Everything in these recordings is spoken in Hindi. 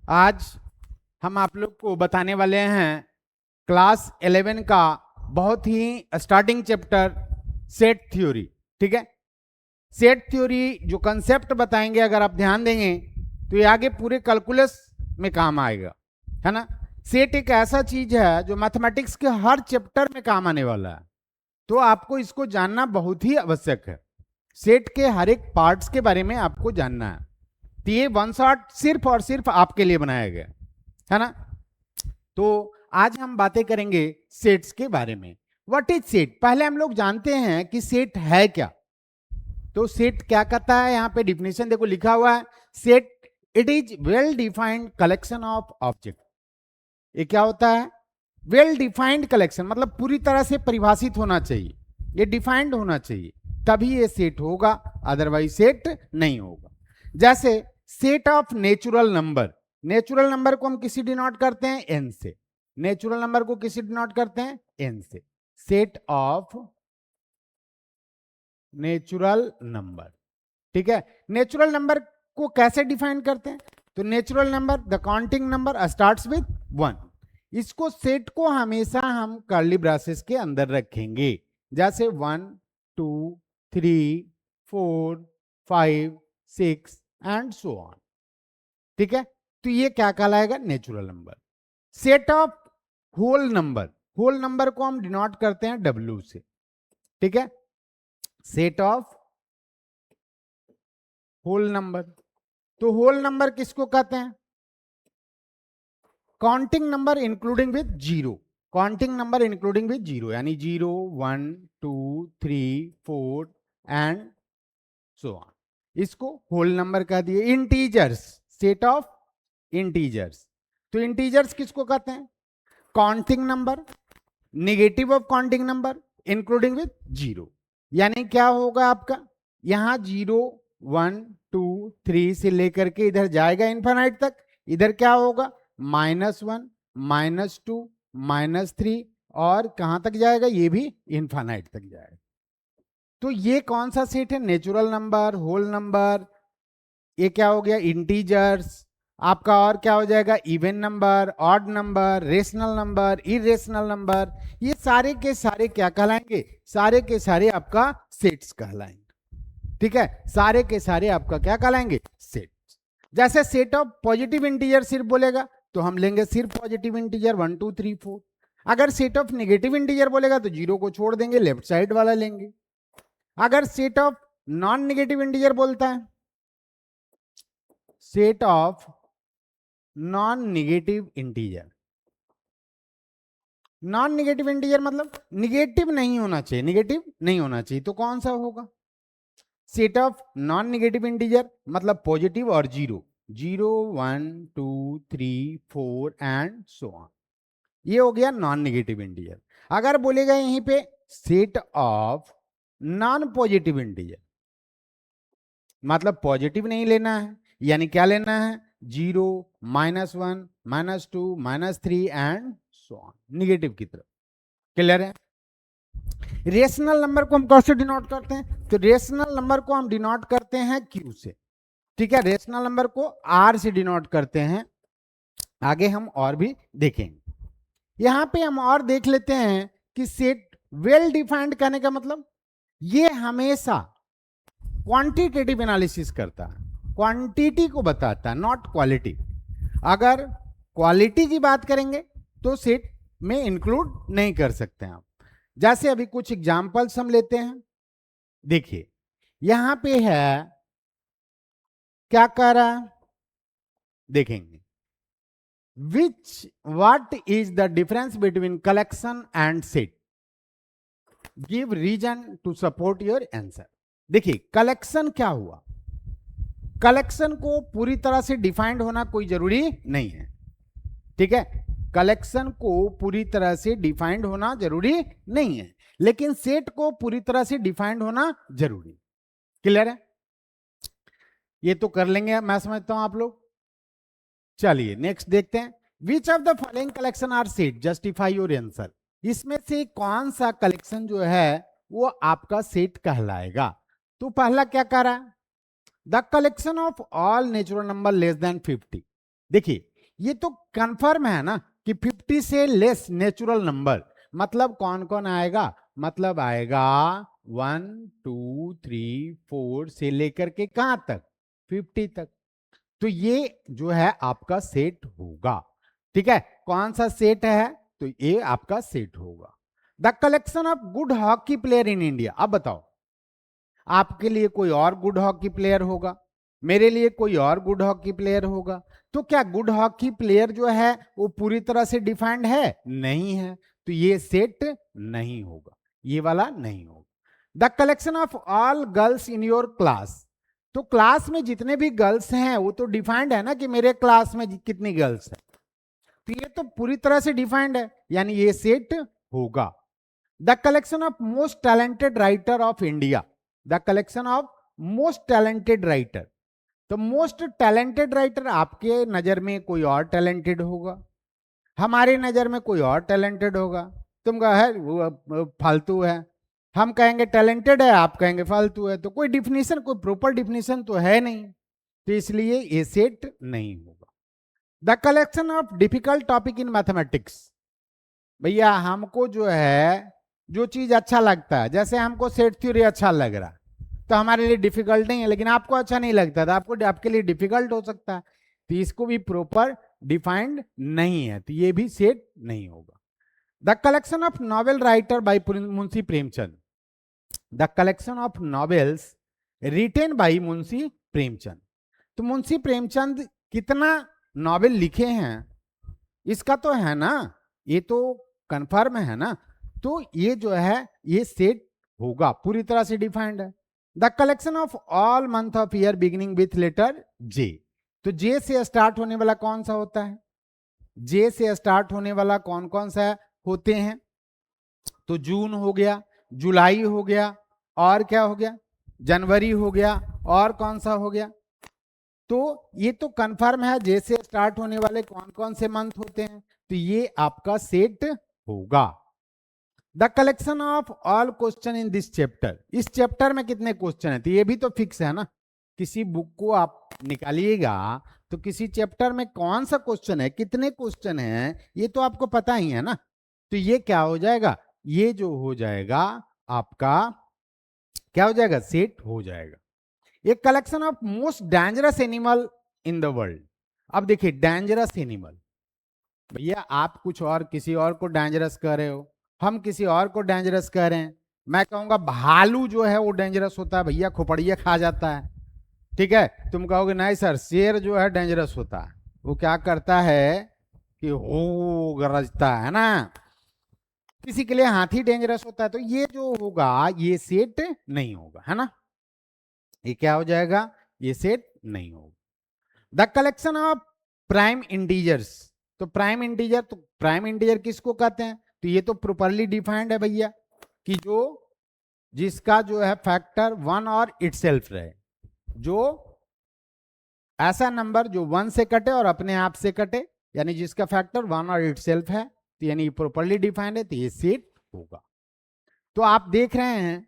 आज हम आप लोग को बताने वाले हैं क्लास 11 का बहुत ही स्टार्टिंग चैप्टर सेट थ्योरी। ठीक है, सेट थ्योरी जो कंसेप्ट बताएंगे अगर आप ध्यान देंगे तो ये आगे पूरे कैलकुलस में काम आएगा, है ना। सेट एक ऐसा चीज है जो मैथमेटिक्स के हर चैप्टर में काम आने वाला है, तो आपको इसको जानना बहुत ही आवश्यक है। सेट के हर एक पार्ट्स के बारे में आपको जानना है, तो ये वन शॉट सिर्फ और सिर्फ आपके लिए बनाया गया है ना। तो आज हम बातें करेंगे सेट्स के बारे में। What is set? पहले हम लोग जानते हैं कि सेट है क्या। तो सेट क्या कहता है, यहाँ पे डिफिनेशन देखो लिखा हुआ है, set it is well defined collection of object. ये क्या होता है? वेल डिफाइंड कलेक्शन, मतलब पूरी तरह से परिभाषित होना चाहिए, ये डिफाइंड होना चाहिए, तभी ये सेट होगा, अदरवाइज सेट नहीं होगा। जैसे set of natural number, natural number को हम किसी डिनोट करते हैं एन से, नेचुरल नंबर को किसी डिनोट करते हैं एन से। सेट ऑफ नेचुरल नंबर, ठीक है। नेचुरल नंबर को कैसे डिफाइन करते हैं? तो natural number the counting number starts with 1। इसको सेट को हमेशा हम कर्ली ब्रेसेस के अंदर रखेंगे, जैसे 1 2 3 4 5 6 एंड सो ऑन। ठीक है, तो ये क्या कहलाएगा? Natural number. Set of whole number, whole number को हम डिनोट करते हैं W से। ठीक है, सेट ऑफ होल नंबर। तो होल नंबर किसको कहते हैं? Counting number including with zero, counting number including with zero, यानी 0 1 2 3 4 एंड सो ऑन, इसको होल नंबर कह दिए। इंटीजर्स, सेट ऑफ इंटीजर्स, तो इंटीजर्स किसको कहते हैं? Counting number negative of counting number including with zero. यानी क्या होगा आपका, यहां 0 1 2 3 से लेकर के इधर जाएगा इनफाइनाइट तक, इधर क्या होगा? -1 -2 -3, और कहां तक जाएगा? ये भी इनफाइनाइट तक जाएगा। तो ये कौन सा सेट है? नेचुरल नंबर, होल नंबर, ये क्या हो गया? इंटीजर्स। आपका और क्या हो जाएगा? Even number, odd number, rational number, irrational number, ये सारे के सारे क्या कहलाएंगे? सारे के सारे आपका सेट्स कहलाएंगे। ठीक है, सारे के सारे आपका क्या कहलाएंगे? सेट्स। जैसे सेट ऑफ पॉजिटिव इंटीजर सिर्फ बोलेगा तो हम लेंगे सिर्फ पॉजिटिव इंटीजर 1 2 3 4। अगर सेट ऑफ नेगेटिव इंटीजर बोलेगा तो जीरो को छोड़ देंगे, लेफ्ट साइड वाला लेंगे। अगर set of non negative integer बोलता है, set of non negative integer, non negative integer मतलब निगेटिव नहीं होना चाहिए, निगेटिव नहीं होना चाहिए, तो कौन सा होगा? Set of non negative integer मतलब पॉजिटिव और जीरो, 0 1 2 3 4 एंड सो ऑन, ये हो गया नॉन नेगेटिव इंटीजर। अगर बोलेगा यहीं पे set of non positive integer, मतलब पॉजिटिव नहीं लेना है, यानी क्या लेना है? 0 -1 -2 -3 एंड सो ऑन, निगेटिव की तरफ। क्लियर है? रेशनल नंबर को हम कैसे डिनोट करते हैं? तो रेशनल नंबर को हम डिनोट करते हैं Q से। ठीक है, रेशनल नंबर को R से डिनोट करते हैं। आगे हम और भी देखेंगे। यहां पे हम और देख लेते हैं कि सेट वेल डिफाइंड करने का मतलब ये हमेशा क्वांटिटेटिव एनालिसिस करता है, क्वांटिटी को बताता है, नॉट क्वालिटी। अगर क्वालिटी की बात करेंगे तो सेट में इंक्लूड नहीं कर सकते हैं आप। जैसे अभी कुछ एग्जांपल्स हम लेते हैं, देखिए यहां पे है, क्या कह रहा है देखेंगे। what is the difference between collection and set? give reason to support your answer। देखिए कलेक्शन क्या हुआ? कलेक्शन को पूरी तरह से डिफाइंड होना कोई जरूरी नहीं है। ठीक है, कलेक्शन को पूरी तरह से डिफाइंड होना जरूरी नहीं है, लेकिन सेट को पूरी तरह से डिफाइंड होना जरूरी। क्लियर है? ये तो कर लेंगे, मैं समझता हूं आप लोग। चलिए नेक्स्ट देखते हैं। Which of the following collection are set? Justify your answer. इसमें से कौन सा कलेक्शन जो है वो आपका सेट कहलाएगा? तो पहला क्या कह रहा है? The collection of all natural number less than 50। देखिए ये तो कंफर्म है ना कि 50 से लेस नेचुरल नंबर, मतलब कौन कौन आएगा, मतलब आएगा 1 2 3 4 से लेकर के कहां तक, 50 तक। तो ये जो है आपका सेट होगा। ठीक है, कौन सा सेट है, तो ये आपका सेट होगा। The collection of good hockey player in India. अब बताओ, आपके लिए कोई और गुड हॉकी प्लेयर होगा, मेरे लिए कोई और गुड हॉकी प्लेयर होगा, तो क्या गुड हॉकी प्लेयर जो है वो पूरी तरह से डिफाइंड है, नहीं है, तो ये सेट नहीं होगा, ये वाला नहीं होगा। The collection of all girls in your class, तो क्लास में जितने भी गर्ल्स हैं वो तो डिफाइंड है ना कि मेरे क्लास में कितनी गर्ल्स हैं, तो ये तो पूरी तरह से डिफाइंड है, यानी ये सेट होगा। The collection of most talented writer of India, the collection of most talented writer, तो मोस्ट टैलेंटेड राइटर आपके नजर में कोई और टैलेंटेड होगा, हमारे नजर में कोई और टैलेंटेड होगा। तुम कहो है वो फालतू है, हम कहेंगे टैलेंटेड है, आप कहेंगे फालतू है, तो कोई डिफिनीशन, कोई प्रॉपर डिफिनीशन तो है नहीं, तो इसलिए ये सेट नहीं होगा। The collection of difficult topic in mathematics, भैया हमको जो है जो चीज अच्छा लगता है, जैसे हमको सेट थ्योरी अच्छा लग रहा है तो हमारे लिए डिफिकल्ट नहीं है, लेकिन आपको अच्छा नहीं लगता था, आपको आपके लिए डिफिकल्ट हो सकता है, तो इसको भी प्रॉपर डिफाइंड नहीं है, तो ये भी सेट नहीं होगा। The collection of novel writer bye Munshi Premchand, the collection of novels written by Munshi Premchand, तो मुंशी प्रेमचंद कितना नॉवेल लिखे हैं इसका तो है ना, ये तो कंफर्म है ना, तो ये जो है ये सेट होगा, पूरी तरह से डिफाइंड है। The collection of all month of year beginning with letter J, तो जे से स्टार्ट होने वाला कौन सा होता है, जे से स्टार्ट होने वाला कौन कौन सा होते हैं, तो जून हो गया, जुलाई हो गया, और क्या हो गया, जनवरी हो गया, और कौन सा हो गया, तो ये तो कंफर्म है जे से स्टार्ट होने वाले कौन कौन से मंथ होते हैं, तो ये आपका सेट होगा। The collection of all question in this chapter, इस चैप्टर में कितने क्वेश्चन है, तो ये भी तो फिक्स है ना, किसी बुक को आप निकालिएगा तो किसी चैप्टर में कौन सा क्वेश्चन है, कितने क्वेश्चन है, ये तो आपको पता ही है ना, तो ये क्या हो जाएगा, ये जो हो जाएगा आपका क्या हो जाएगा, सेट हो जाएगा। एक collection of most dangerous animal in the world, अब देखिए डेंजरस एनिमल, भैया आप कुछ और किसी और को डेंजरस कह रहे हो, हम किसी और को डेंजरस कह रहे हैं, मैं कहूंगा भालू जो है वो डेंजरस होता है, भैया खोपड़िया खा जाता है, ठीक है, तुम कहोगे नहीं सर शेर जो है डेंजरस होता है, वो क्या करता है कि हो गरजता है ना, किसी के लिए हाथी डेंजरस होता है, तो ये जो होगा ये सेट नहीं होगा, है ना, ये क्या हो जाएगा, ये सेट नहीं होगा। The collection of prime integers, तो प्राइम इंटीजर, तो प्राइम इंटीजर किसको कहते हैं, तो ये तो प्रॉपरली डिफाइंड है भैया, कि जो जिसका जो है फैक्टर 1 और इटसेल्फ रहे, जो ऐसा नंबर जो 1 से कटे और अपने आप से कटे, यानी जिसका फैक्टर 1 और इटसेल्फ है, तो यानी प्रॉपरली डिफाइंड है, तो ये सेट होगा। तो आप देख रहे हैं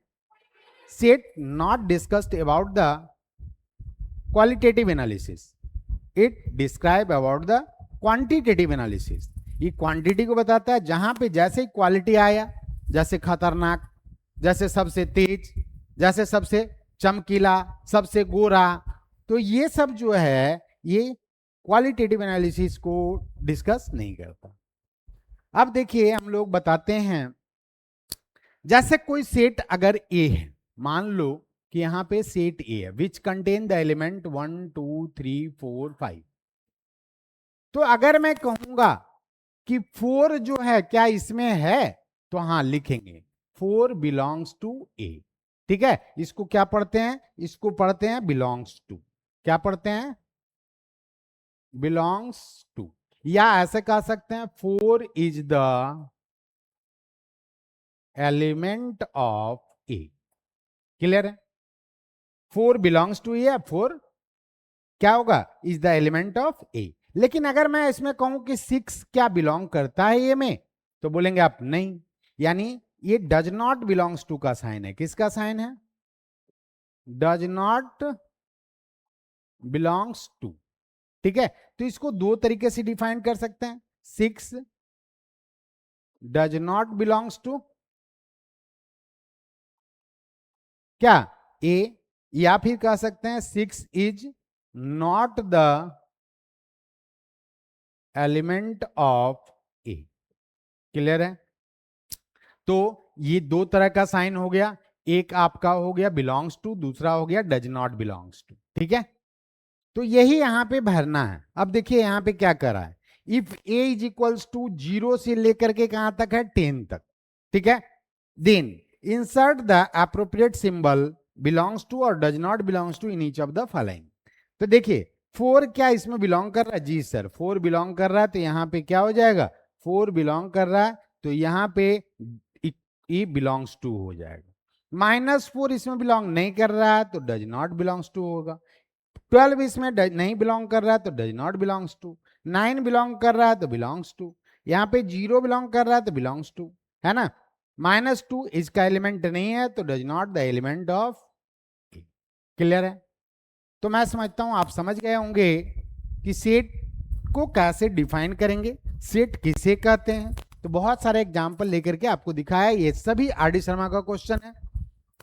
set not discussed about the qualitative analysis, it describe about the quantitative analysis, ये क्वांटिटी को बताता है, जहां पे जैसे क्वालिटी आया, जैसे खतरनाक, जैसे सबसे तेज, जैसे सबसे चमकीला, सबसे गोरा, तो ये सब जो है ये क्वालिटेटिव एनालिसिस को डिस्कस नहीं करता। अब देखिए हम लोग बताते हैं, जैसे कोई सेट अगर ए है, मान लो कि यहां पे सेट ए है विच कंटेन द एलिमेंट 1 2 3 4 5, तो अगर मैं कहूंगा कि 4 जो है क्या इसमें है, तो हाँ लिखेंगे 4 बिलोंग्स टू ए, ठीक है, इसको क्या पढ़ते हैं, इसको पढ़ते हैं बिलोंग्स टू, क्या पढ़ते हैं, बिलोंग्स टू, या ऐसे कह सकते हैं 4 is the element of A, clear है, 4 बिलोंग्स टू ए, 4 क्या होगा, इज द एलिमेंट ऑफ ए। लेकिन अगर मैं इसमें कहूं कि 6 क्या बिलोंग करता है ए में, तो बोलेंगे आप नहीं, यानी ये डज नॉट बिलोंग्स टू का साइन है, किसका साइन है, डज नॉट बिलोंग्स टू, ठीक है, तो इसको दो तरीके से डिफाइन कर सकते हैं, 6 डज नॉट बिलोंग्स टू क्या ए, या फिर कह सकते हैं 6 is not the element of A. Clear है? तो ये दो तरह का साइन हो गया, एक आपका हो गया बिलोंग्स टू, दूसरा हो गया डज नॉट बिलोंग्स टू। ठीक है, तो यही यहां पे भरना है। अब देखिए यहां पे क्या कर रहा है, if A is equals to 0 से लेकर के कहां तक है, 10 तक। ठीक है, then insert the appropriate symbol belongs to और does not belongs to in each of the following. तो देखिए 4 क्या इसमें बिलोंग कर रहा है, जी सर 4 बिलोंग कर रहा है, तो यहां पे क्या हो जाएगा, 4 बिलोंग कर रहा है, तो यहां पे ई बिलोंग्स टू हो जाएगा। -4 इसमें बिलोंग नहीं कर रहा है, तो डज नॉट बिलोंग्स टू होगा। 12 इसमें नहीं बिलोंग कर रहा है, तो does not belongs to. 9 belong कर रहा है, तो बिलोंग्स टू। यहाँ पे 0 बिलोंग कर रहा है, तो बिलोंग्स टू, है ना। -2 इसका एलिमेंट नहीं है, तो does not the element of. Clear है? तो मैं समझता हूं आप समझ गए होंगे कि सेट को कैसे डिफाइन करेंगे, सेट किसे कहते हैं। तो बहुत सारे एग्जाम्पल लेकर के आपको दिखाया, ये सभी आर डी शर्मा का क्वेश्चन है।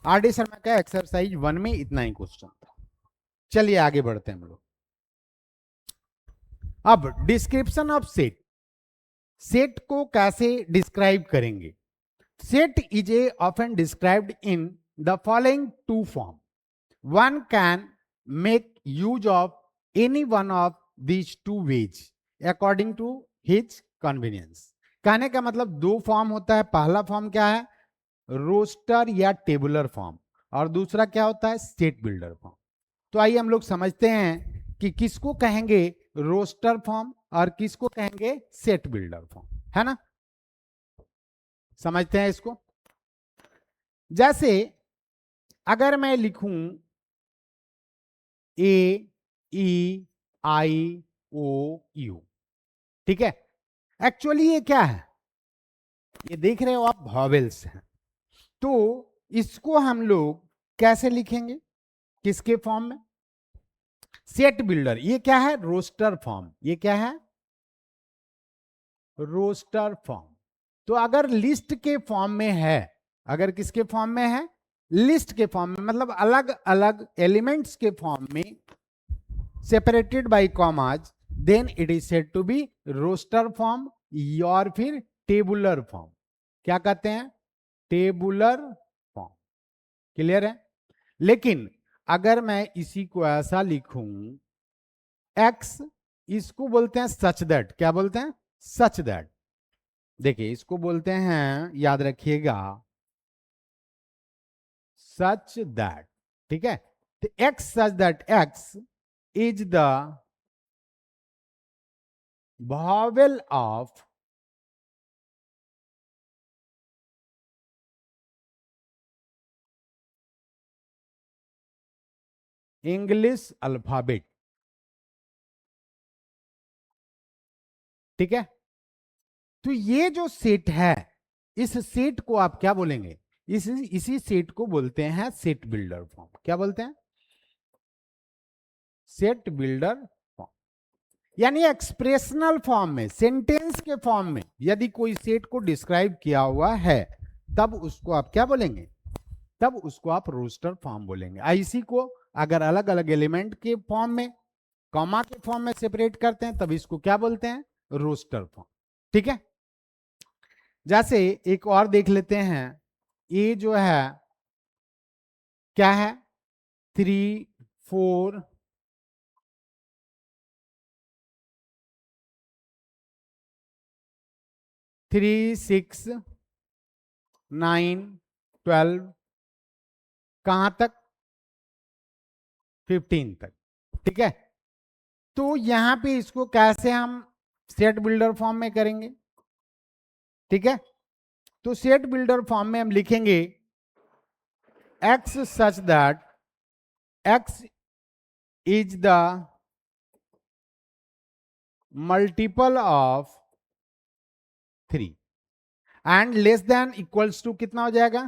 आर डी शर्मा का एक्सरसाइज 1 में इतना ही क्वेश्चन था। चलिए आगे बढ़ते हैं हम लोग। अब डिस्क्रिप्शन ऑफ सेट, सेट को कैसे डिस्क्राइब करेंगे। Set is a often described in the following two form. One can make use of any one of these two ways according to his convenience. कहने का मतलब दो फॉर्म होता है, पहला फॉर्म क्या है, रोस्टर या टेबुलर फॉर्म, और दूसरा क्या होता है, सेट बिल्डर फॉर्म। तो आइए हम लोग समझते हैं कि किसको कहेंगे रोस्टर फॉर्म और किसको कहेंगे सेट बिल्डर फॉर्म, है ना। समझते हैं इसको। जैसे अगर मैं लिखूं ए ई आई ओ यू, ठीक है, एक्चुअली ये क्या है, ये देख रहे हो आप वॉवेल्स हैं। तो इसको हम लोग कैसे लिखेंगे, किसके फॉर्म में, सेट बिल्डर। ये क्या है, रोस्टर फॉर्म। ये क्या है, रोस्टर फॉर्म। तो अगर लिस्ट के फॉर्म में है, अगर किसके फॉर्म में है, लिस्ट के फॉर्म में, मतलब अलग अलग एलिमेंट्स के फॉर्म में, separated by commas, then it is said to be roster form और फिर टेबुलर फॉर्म। क्या कहते हैं, टेबुलर फॉर्म। क्लियर है? लेकिन अगर मैं इसी को ऐसा लिखूं, एक्स, इसको बोलते हैं सच दैट। क्या बोलते हैं, सच दैट। देखिए इसको बोलते हैं, याद रखिएगा, सच दैट। ठीक है, तो x such that x is the vowel of English alphabet. ठीक है, तो ये जो सेट है, इस सेट को आप क्या बोलेंगे, इसी सेट को बोलते हैं सेट बिल्डर फॉर्म। क्या बोलते हैं, सेट बिल्डर फॉर्म। यानी एक्सप्रेशनल फॉर्म में, सेंटेंस के फॉर्म में यदि कोई सेट को डिस्क्राइब किया हुआ है, तब उसको आप क्या बोलेंगे, तब उसको आप रोस्टर फॉर्म बोलेंगे। इसी को अगर अलग अलग एलिमेंट के फॉर्म में, कॉमा के फॉर्म में सेपरेट करते हैं, तब इसको क्या बोलते हैं, रोस्टर फॉर्म। ठीक है, जैसे एक और देख लेते हैं, ये जो है क्या है, 3 4 3 6 9 12, कहां तक, 15 तक। ठीक है, तो यहां पे इसको कैसे हम सेट बिल्डर फॉर्म में करेंगे। ठीक है, तो सेट बिल्डर फॉर्म में हम लिखेंगे x such that x is the multiple of 3 and less than equals to कितना हो जाएगा,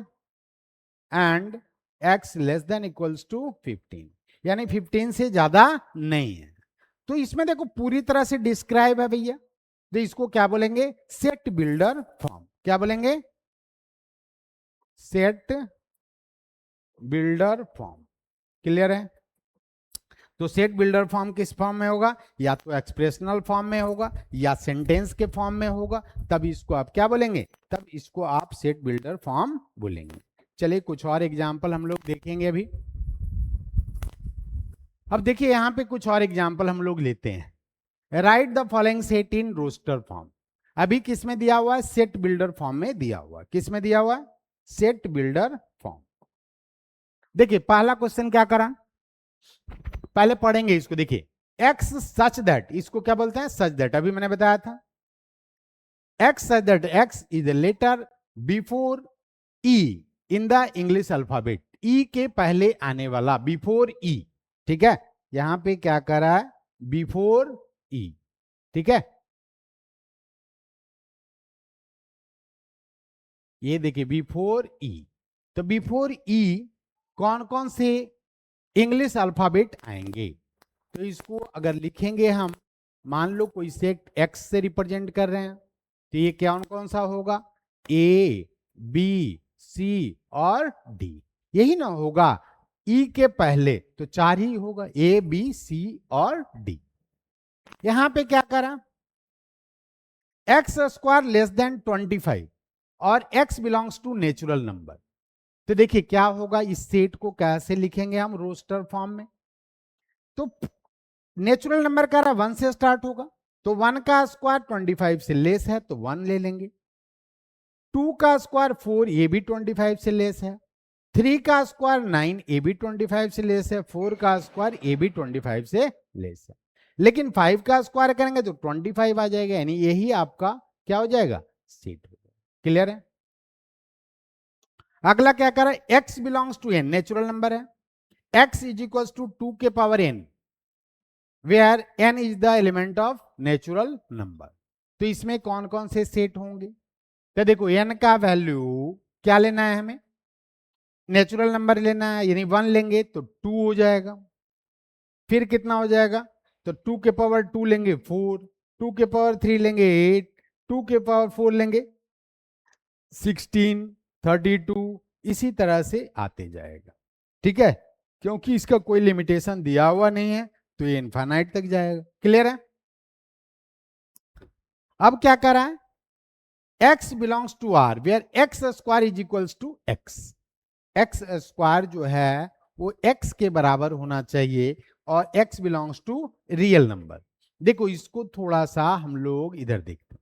and x less than equals to 15, यानी 15 से ज्यादा नहीं है। तो इसमें देखो पूरी तरह से डिस्क्राइब है भैया, तो इसको क्या बोलेंगे, सेट बिल्डर फॉर्म। क्या बोलेंगे, सेट बिल्डर फॉर्म। क्लियर है? तो सेट बिल्डर फॉर्म किस फॉर्म में होगा, या तो एक्सप्रेशनल फॉर्म में होगा या सेंटेंस के फॉर्म में होगा, तब इसको आप क्या बोलेंगे, तब इसको आप सेट बिल्डर फॉर्म बोलेंगे। चलिए कुछ और एग्जांपल हम लोग देखेंगे अभी। अब देखिए यहां पे कुछ और एग्जांपल हम लोग लेते हैं। Write the following set in roster form. अभी किस में दिया हुआ है, सेट बिल्डर फॉर्म में दिया हुआ है। किस में दिया हुआ है, सेट बिल्डर फॉर्म। देखिए पहला क्वेश्चन क्या करा, पहले पढ़ेंगे इसको। देखिए एक्स सच दैट, इसको क्या बोलते हैं, सच दैट। अभी मैंने बताया था x such that x is the letter before E in the English alphabet. E के पहले आने वाला, बिफोर ई। ठीक है, यहां पे क्या करा है, बिफोर ई। ठीक है, ये देखिए बिफोर ई। तो बिफोर ई कौन कौन से इंग्लिश अल्फाबेट आएंगे, तो इसको अगर लिखेंगे हम, मान लो कोई सेट एक्स से रिप्रेजेंट कर रहे हैं, तो ये कौन कौन सा होगा, ए बी सी और डी। यही ना होगा, ई के पहले तो 4 ही होगा, ए बी सी और डी। यहां पे क्या करा, एक्स स्क्वायर लेस देन 25 और x belongs to natural number. तो देखिए क्या होगा, इस सेट को कैसे लिखेंगे हम रोस्टर फॉर्म में। तो नेचुरल नंबर का 1 से स्टार्ट होगा, तो 1 का स्क्वायर 25 से लेस है तो 1 ले लेंगे। 2 का स्क्वायर 4, ये भी 25 से लेस है। 3 का स्क्वायर 9, ये भी 25 से लेस है। 4 का स्क्वायर, ये भी 25 से लेस है। लेकिन 5 का स्क्वायर करेंगे तो 25 आ जाएगा, यानी यही आपका क्या हो जाएगा, सेट हो जाएगा। क्लियर है? अगला क्या करें, x belongs to n, natural number है। x इज इक्वल टू 2 के power n, where n is the element of natural number. तो इसमें कौन कौन से सेट होंगे, तो देखो n का वैल्यू क्या लेना है हमें, नेचुरल नंबर लेना है, यानी 1 लेंगे तो 2 हो जाएगा। फिर कितना हो जाएगा, तो 2 के पावर 2 लेंगे 4, 2 के पावर 3 लेंगे 8, 2 के पावर 4 लेंगे 16, 32, इसी तरह से आते जाएगा। ठीक है, क्योंकि इसका कोई लिमिटेशन दिया हुआ नहीं है तो ये इनफाइनाइट तक जाएगा। क्लियर है? अब क्या कर रहा है, x belongs to r, where x square is equals to x। x square जो है वो x के बराबर होना चाहिए और x belongs to real number. देखो इसको थोड़ा सा हम लोग इधर देखते हैं।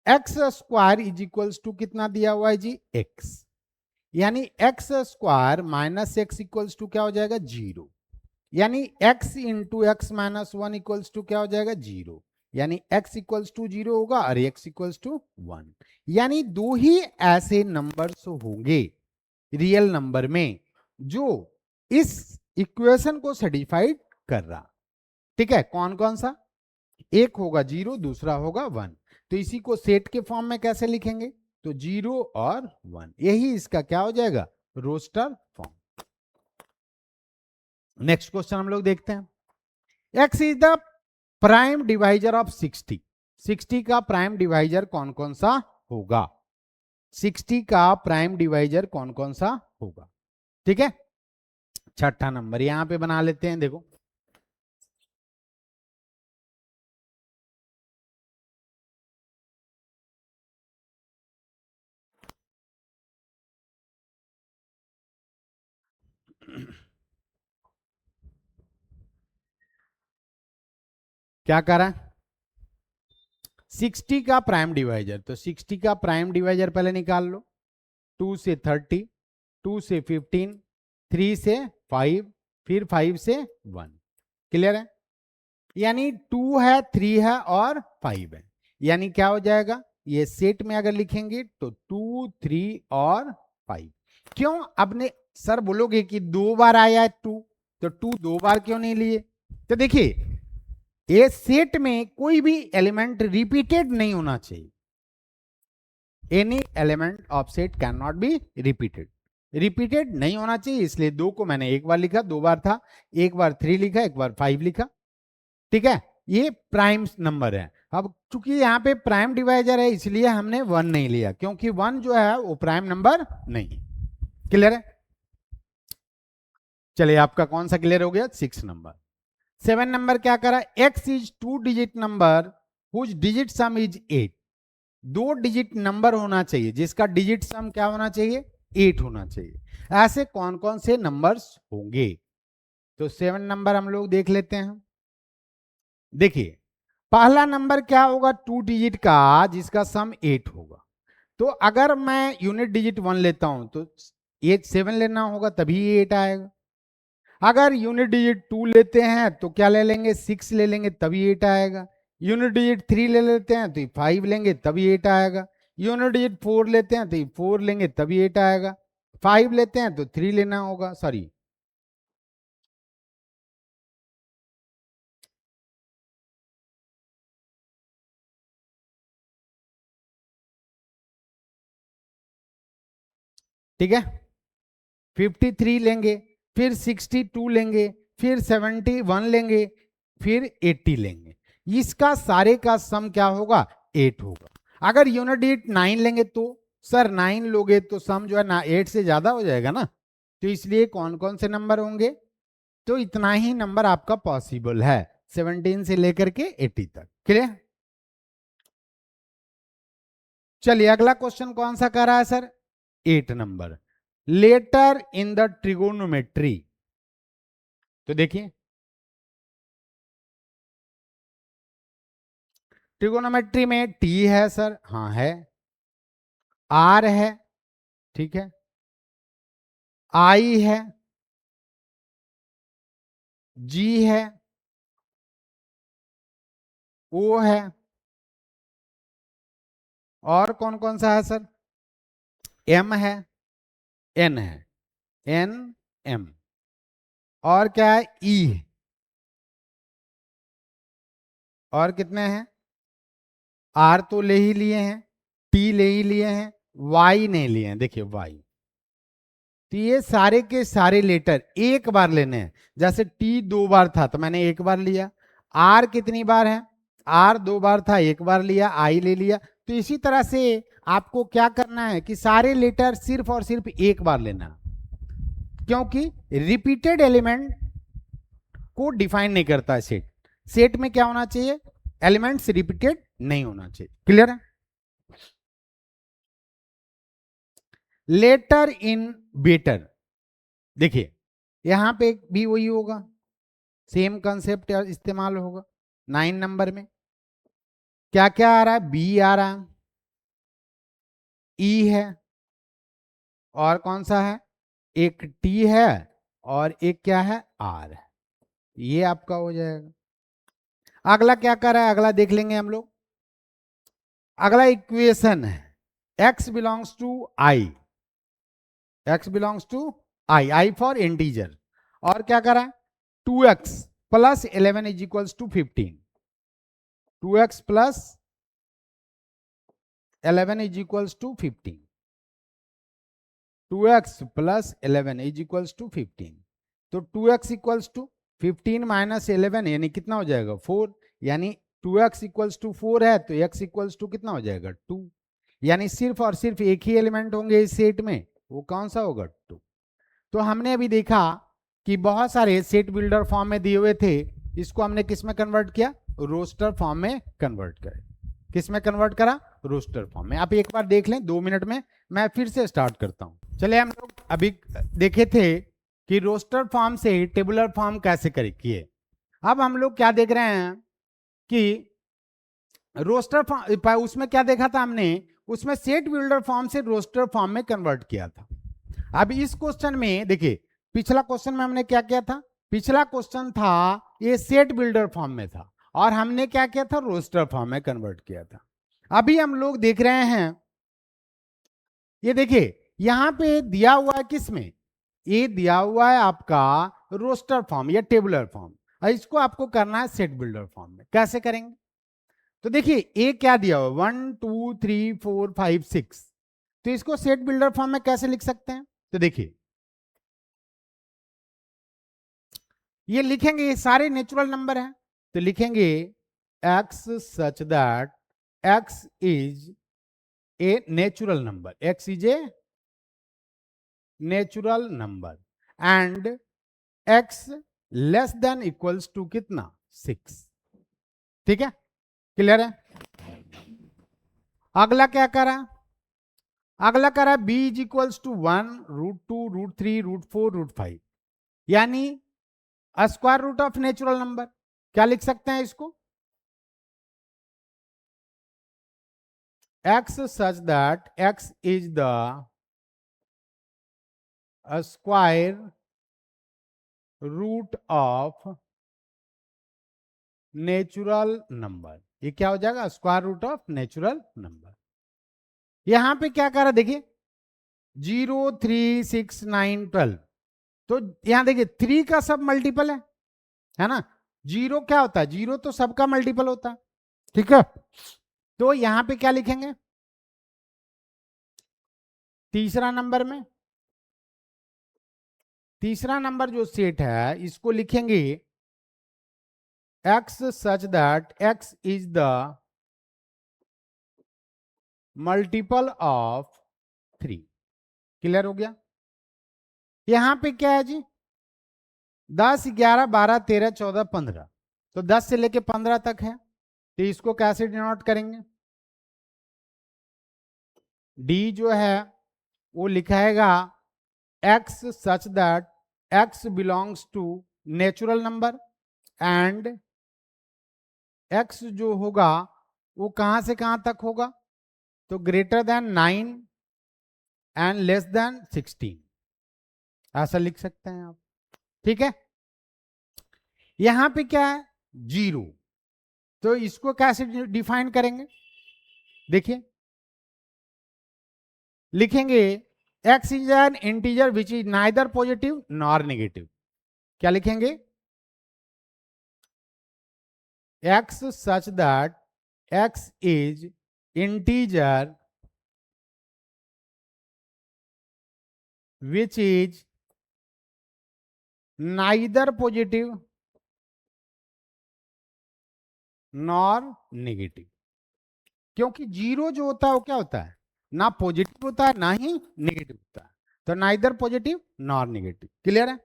x square is equals to कितना दिया हुआ है जी, x, यानी x square minus x equals to क्या हो जाएगा, 0। यानी x into x minus 1 equals to क्या हो जाएगा, 0। यानी x इक्वल्स टू 0 होगा और x इक्वल्स टू 1। यानी दो ही ऐसे नंबर्स होंगे रियल नंबर में जो इस इक्वेशन को सेटिस्फाइड कर रहा। ठीक है, कौन कौन सा, एक होगा 0, दूसरा होगा 1। तो इसी को सेट के फॉर्म में कैसे लिखेंगे, तो 0 और 1, यही इसका क्या हो जाएगा, रोस्टर फॉर्म। नेक्स्ट क्वेश्चन हम लोग देखते हैं। x is the prime divisor of 60। 60 का प्राइम डिवाइजर कौन कौन सा होगा, 60 का प्राइम डिवाइजर कौन कौन सा होगा। ठीक है, छठा नंबर यहां पे बना लेते हैं। देखो क्या करा, 60 का प्राइम डिवाइजर, तो 60 का प्राइम डिवाइजर पहले निकाल लो। 2 से 30, 2 से 15, 3 से 5, फिर 5 से 1। क्लियर है? यानी 2 है, 3 है और 5 है। यानी क्या हो जाएगा, ये सेट में अगर लिखेंगे तो 2, 3 और 5। क्यों, अपने सर बोलोगे कि 2 बार आया है 2, तो 2 2 बार क्यों नहीं लिए। तो देखिए ये सेट में कोई भी एलिमेंट रिपीटेड नहीं होना चाहिए। Any element of set can not be repeated, repeated नहीं होना चाहिए। इसलिए 2 को मैंने एक बार लिखा, 2 बार था, एक बार 3 लिखा, एक बार 5 लिखा। ठीक है, ये प्राइम नंबर है। अब चूंकि यहाँ पे प्राइम डिवाइजर है इसलिए हमने 1 नहीं लिया, क्योंकि 1 जो है वो प्राइम नंबर नहीं। क्लियर है? चलिए आपका कौन सा क्लियर हो गया? 6 नंबर। 7 नंबर क्या करा? x is 2 digit number whose digit sum is 8। 2 digit number होना चाहिए जिसका डिजिट सम क्या होना चाहिए? 8 होना चाहिए। ऐसे कौन कौन से नंबर्स होंगे? तो 7 नंबर हम लोग देख लेते हैं। देखिए पहला नंबर क्या होगा? 2 डिजिट का जिसका सम 8 होगा। तो अगर मैं यूनिट डिजिट 1 लेता हूं तो 7 लेना होगा तभी 8 आएगा। अगर यूनिट डिजिट 2 लेते हैं तो क्या ले लेंगे? 6 ले लेंगे तभी 8 आएगा। यूनिट डिजिट 3 ले लेते हैं तो 5 लेंगे तभी 8 आएगा। यूनिट डिजिट 4 लेते हैं तो 4 लेंगे तभी 8 आएगा। 5 लेते हैं तो 3 लेना होगा, सॉरी ठीक है। 53 लेंगे, फिर 62 लेंगे, फिर 71 लेंगे, फिर 80 लेंगे। इसका सारे का सम क्या होगा? 8 होगा। अगर यूनिट डिजिट 9 लेंगे तो सर 9 लोगे तो सम जो है ना 8 से ज्यादा हो जाएगा ना, तो इसलिए कौन कौन से नंबर होंगे? तो इतना ही नंबर आपका पॉसिबल है 17 से लेकर के 80 तक। क्लियर? चलिए अगला क्वेश्चन कौन सा कर रहा है sir? 8 number. Later in the trigonometry. तो देखिए ट्रिगोनोमेट्री में टी है सर, हाँ है। आर है, ठीक है। आई है, जी है, ओ है, और कौन कौन सा है सर? एम है, एन है, एन एम, और क्या है? ई है, और कितने हैं? आर तो ले ही लिए हैं, टी ले ही लिए हैं, वाई नहीं लिए हैं। देखिए वाई, तो ये सारे के सारे लेटर एक बार लेने हैं। जैसे टी 2 बार था तो मैंने एक बार लिया। आर कितनी बार है? आर 2 बार था, एक बार लिया। आई ले लिया। तो इसी तरह से आपको क्या करना है कि सारे लेटर सिर्फ और सिर्फ एक बार लेना, क्योंकि रिपीटेड एलिमेंट को डिफाइन नहीं करता है सेट। सेट में क्या होना चाहिए? एलिमेंट्स रिपीटेड नहीं होना चाहिए। क्लियर है? लेटर इन बेटर, देखिए यहां पे भी वही होगा, सेम कंसेप्ट इस्तेमाल होगा। 9 नंबर में क्या क्या आ रहा है? बी आ रहा है, ई है, और कौन सा है? एक टी है, और एक क्या है? आर है। ये आपका हो जाएगा। अगला क्या कर रहा है? अगला देख लेंगे हम लोग। अगला इक्वेशन है x belongs to I, x belongs to I, I for integer. और क्या कर रहा है? 2x plus 11 is equals to 15। 2x plus 11 is equals to 15। 2x plus 11 is equals to 15। तो 2x इक्वल्स टू 15 माइनस 11 यानी कितना हो जाएगा? 4। यानी 2x इक्वल्स टू 4 है तो x इक्वल्स टू कितना हो जाएगा? 2। यानी सिर्फ और सिर्फ एक ही एलिमेंट होंगे इस सेट में, वो कौन सा होगा? 2। तो हमने अभी देखा कि बहुत सारे सेट बिल्डर फॉर्म में दिए हुए थे, इसको हमने किस में कन्वर्ट किया? रोस्टर फॉर्म में कन्वर्ट करे। किस में कन्वर्ट करा? रोस्टर फॉर्म में। आप एक बार देख लें, 2 मिनट में मैं फिर से स्टार्ट करता हूं। चलिए हम लोग अभी देखे थे कि रोस्टर फॉर्म से टेबुलर फॉर्म कैसे किए। अब हम लोग क्या देख रहे हैं कि रोस्टर फॉर्म, उसमें क्या देखा था हमने? उसमें सेट बिल्डर फॉर्म से रोस्टर फॉर्म में कन्वर्ट किया था। अब इस क्वेश्चन में देखिए, पिछला क्वेश्चन में हमने क्या किया था? पिछला क्वेश्चन था ये सेट बिल्डर फॉर्म में था, और हमने क्या किया था? रोस्टर फॉर्म में कन्वर्ट किया था। अभी हम लोग देख रहे हैं, ये देखिए यहां पे दिया हुआ है किसमें? ये दिया हुआ है आपका रोस्टर फॉर्म या टेबुलर फॉर्म, और इसको आपको करना है सेट बिल्डर फॉर्म में। कैसे करेंगे? तो देखिए ए क्या दिया हुआ? 1 2 3 4 5 6। तो इसको सेट बिल्डर फॉर्म में कैसे लिख सकते हैं? तो देखिए ये लिखेंगे, ये सारे नेचुरल नंबर हैं, तो लिखेंगे x such that x is a natural number, x is a natural number and x less than equals to कितना 6। ठीक है, क्लियर है। अगला क्या करा, अगला करा b इज इक्वल्स टू 1 √2 √3 √4 √5, यानी square root of natural number. क्या लिख सकते हैं इसको, x such that x is the square root of natural number. ये क्या हो जाएगा, square root of natural number. यहां पे क्या करा देखिए 0 3 6 9 12, तो यहां देखिए 3 का सब मल्टीपल है ना। 0 क्या होता है, 0 तो सबका मल्टीपल होता है। ठीक है, तो यहां पे क्या लिखेंगे, तीसरा नंबर में, तीसरा नंबर जो सेट है इसको लिखेंगे x such that x is the multiple of 3। Clear हो गया। यहां पे क्या है जी 10 11 12 13 14 15, तो 10 से लेके 15 तक है, तो इसको कैसे डिनोट करेंगे, डी जो है वो लिखाएगा x such that x belongs to natural number and x जो होगा वो कहां से कहां तक होगा, तो greater than 9 and less then 16, ऐसा लिख सकते हैं आप। ठीक है, यहां पे क्या है 0, तो इसको कैसे डिफाइन करेंगे, देखिए लिखेंगे x is an integer which is neither positive nor negative. क्या लिखेंगे, x such that x is integer which is neither positive nor negative. क्योंकि 0 जो होता है वो क्या होता है, ना पॉजिटिव होता है ना ही नेगेटिव होता है, तो neither positive nor negative. Clear है।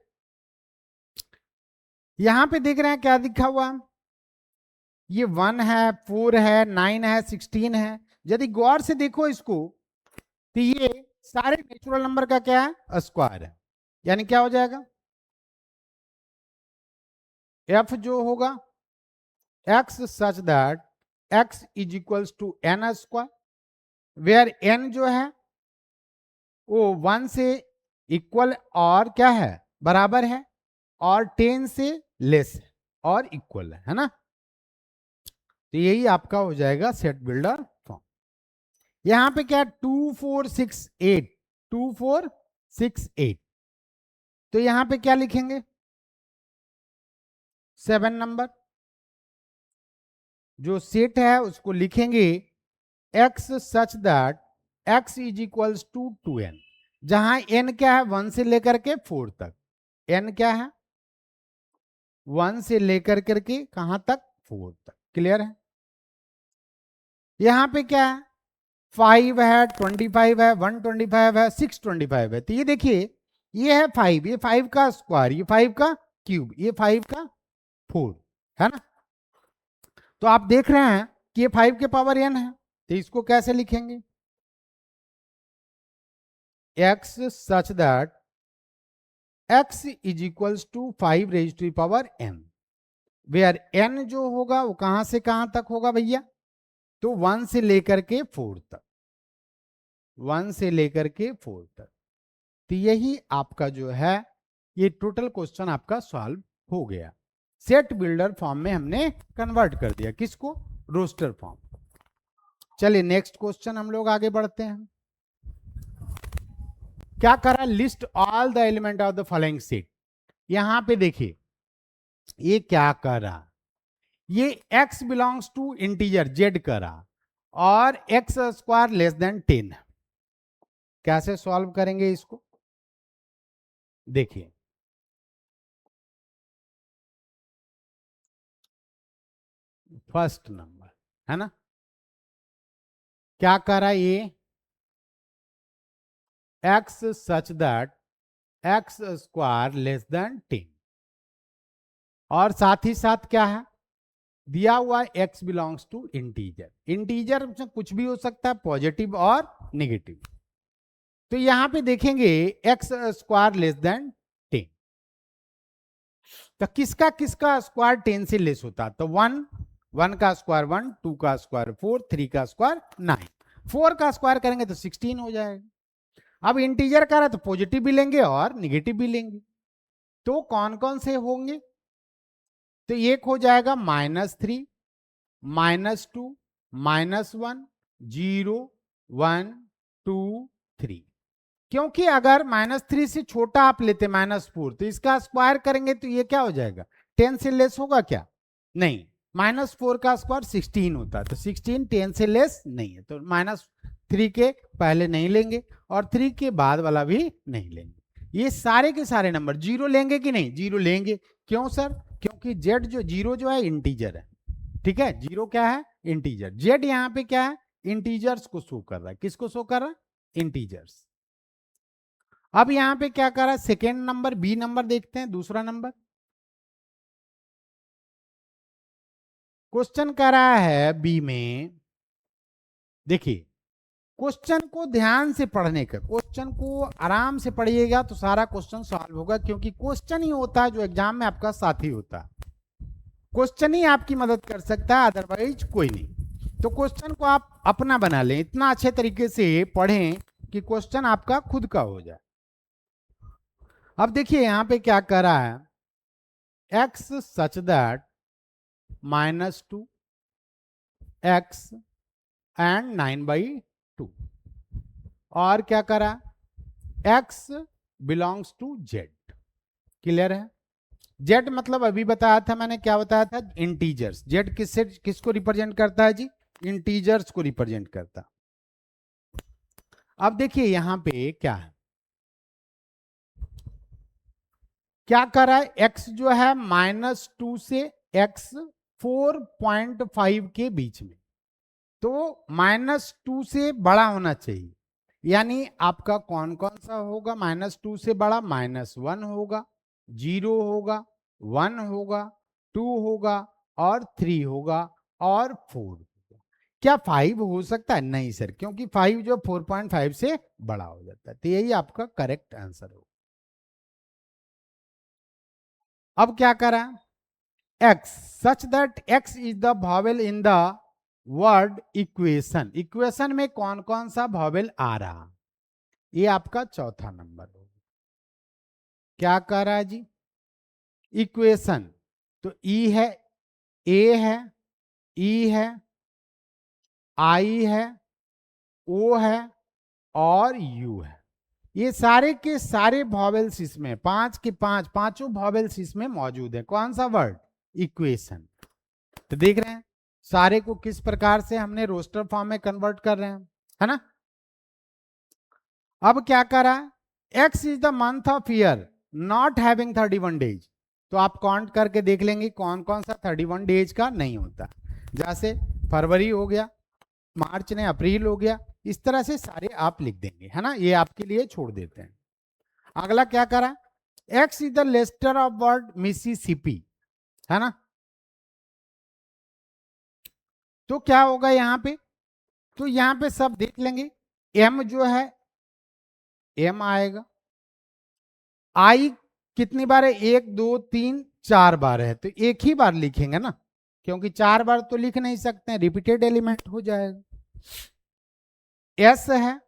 यहां पे देख रहे हैं क्या लिखा हुआ, ये 1 है 4 है 9 है 16 है। यदि गौर से देखो इसको तो ये सारे नेचुरल नंबर का क्या है, स्क्वायर है, यानी क्या हो जाएगा f जो होगा x such that x is equals to n square, where n जो है वो 1 से इक्वल और क्या है बराबर है, और 10 से लेस है और इक्वल है ना। तो यही आपका हो जाएगा सेट बिल्डर फॉर्म। यहां पे क्या 2 4 6 8, 2 4 6 8, तो यहां पे क्या लिखेंगे 7 नंबर जो सेट है उसको लिखेंगे x such that x is equals to 2n, जहां n क्या है 1 से लेकर के 4 तक, n क्या है 1 से लेकर करके कहां तक 4 तक। क्लियर है। यहां पे क्या है 5 है 25 है 125 है 625 है, तो ये देखिए ये है 5, ये 5 का स्क्वायर, ये 5 का क्यूब, ये 5 का 4 है ना। तो आप देख रहे हैं कि ये 5 के पावर n है, तो इसको कैसे लिखेंगे x such that x is equals to 5 raise to power n, where n जो होगा वो कहां से कहां तक होगा भैया, तो 1 से लेकर के 4 तक, 1 से लेकर के 4 तक। तो यही आपका जो है ये टोटल क्वेश्चन आपका सॉल्व हो गया। सेट बिल्डर फॉर्म में हमने कन्वर्ट कर दिया, किसको, रोस्टर फॉर्म। चलिए नेक्स्ट क्वेश्चन हम लोग आगे बढ़ते हैं। क्या करा, list all the element of the following set. यहां पे देखिए ये क्या करा, ये x belongs to integer z करा और x स्क्वायर लेस देन 10। कैसे सॉल्व करेंगे इसको, देखिए फर्स्ट नंबर, है ना। क्या कह रहा है ये, x such that x square less than 10, और साथ ही साथ क्या है दिया हुआ है, x belongs to integer. Integer में कुछ भी हो सकता है, पॉजिटिव और नेगेटिव। तो यहां पे देखेंगे x स्क्वायर लेस देन 10, तो किसका किसका स्क्वायर 10 से लेस होता है, तो 1 का स्क्वायर 1, 2 का स्क्वायर 4, 3 का स्क्वायर 9, 4 का स्क्वायर करेंगे तो 16 हो जाएगा। अब इंटीजर का रहा तो पॉजिटिव भी लेंगे और निगेटिव भी लेंगे, तो कौन कौन से होंगे, तो एक हो जाएगा -3, -2, -1, 0, 1, 2, 3। क्योंकि अगर -3 से छोटा आप लेते -4 तो इसका स्क्वायर करेंगे तो ये क्या हो जाएगा, 10 से लेस होगा क्या, नहीं, -4 का स्क्वायर 16 होता है, तो 16 10 से लेस नहीं है, तो -3 के पहले नहीं लेंगे और 3 के बाद वाला भी नहीं लेंगे। ये सारे के सारे नंबर जीरो लेंगे कि नहीं, जीरो लेंगे। क्यों सर, क्योंकि जेड जो जीरो जो है इंटीजर है, ठीक है, जीरो क्या है इंटीजर, जेड यहाँ पे क्या है इंटीजर्स को शो कर रहा है, किसको शो कर रहा है, इंटीजर्स। अब यहां पे क्या कर रहा है, सेकेंड नंबर बी नंबर देखते हैं, दूसरा नंबर क्वेश्चन कर रहा है बी में। देखिए क्वेश्चन को ध्यान से पढ़ने का, क्वेश्चन को आराम से पढ़िएगा तो सारा क्वेश्चन सॉल्व होगा, क्योंकि क्वेश्चन ही होता है जो एग्जाम में आपका साथी होता है, क्वेश्चन ही आपकी मदद कर सकता है, अदरवाइज कोई नहीं। तो क्वेश्चन को आप अपना बना लें, इतना अच्छे तरीके से पढ़ें कि क्वेश्चन आपका खुद का हो जाए। अब देखिए यहां पे क्या कर रहा है, x such that -2 x and 9/2, और क्या करा x belongs to z। Clear है, z मतलब अभी बताया था मैंने, क्या बताया था, इंटीजर्स। z किससे किसको रिप्रेजेंट करता है जी, इंटीजर्स को रिप्रेजेंट करता। अब देखिए यहां पे क्या है, क्या कर रहा है, x जो है -2 से x 4.5 के बीच में, तो -2 से बड़ा होना चाहिए, यानी आपका कौन कौन सा होगा, -2 से बड़ा, -1 होगा, 0 होगा, 1 होगा, 2 होगा और 3 होगा और 4 होगा। क्या 5 हो सकता है, नहीं सर, क्योंकि 5 जो 4.5 से बड़ा हो जाता है, तो यही आपका करेक्ट आंसर होगा। अब क्या करा, x such that x is the vowel in the word equation. Equation में कौन कौन सा वॉवेल आ रहा, ये आपका चौथा नंबर होगा। क्या कह रहा है जी, इक्वेशन, तो ई है, ए है, ई है, आई है, ओ है और यू है। ये सारे के सारे वॉवेल्स इसमें, पांच के पांचों वॉवेल्स इसमें मौजूद है। कौन सा वर्ड, इक्वेशन। तो देख रहे हैं सारे को किस प्रकार से हमने रोस्टर फॉर्म में कन्वर्ट कर रहे हैं, है ना। अब क्या करा, x is the month of year not having 31 days, तो आप काउंट करके देख लेंगे कौन कौन सा 31 डेज का नहीं होता, जैसे फरवरी हो गया, मार्च ने अप्रैल हो गया, इस तरह से सारे आप लिख देंगे, है ना, ये आपके लिए छोड़ देते हैं। अगला क्या करा, x is the letter of word Mississippi, है ना, तो क्या होगा यहां पे, तो यहां पे सब देख लेंगे, एम जो है एम आएगा, आई कितनी बार है, 1 2 3 4 बार है, तो एक ही बार लिखेंगे ना, क्योंकि 4 बार तो लिख नहीं सकते हैं, रिपीटेड एलिमेंट हो जाएगा। एस है,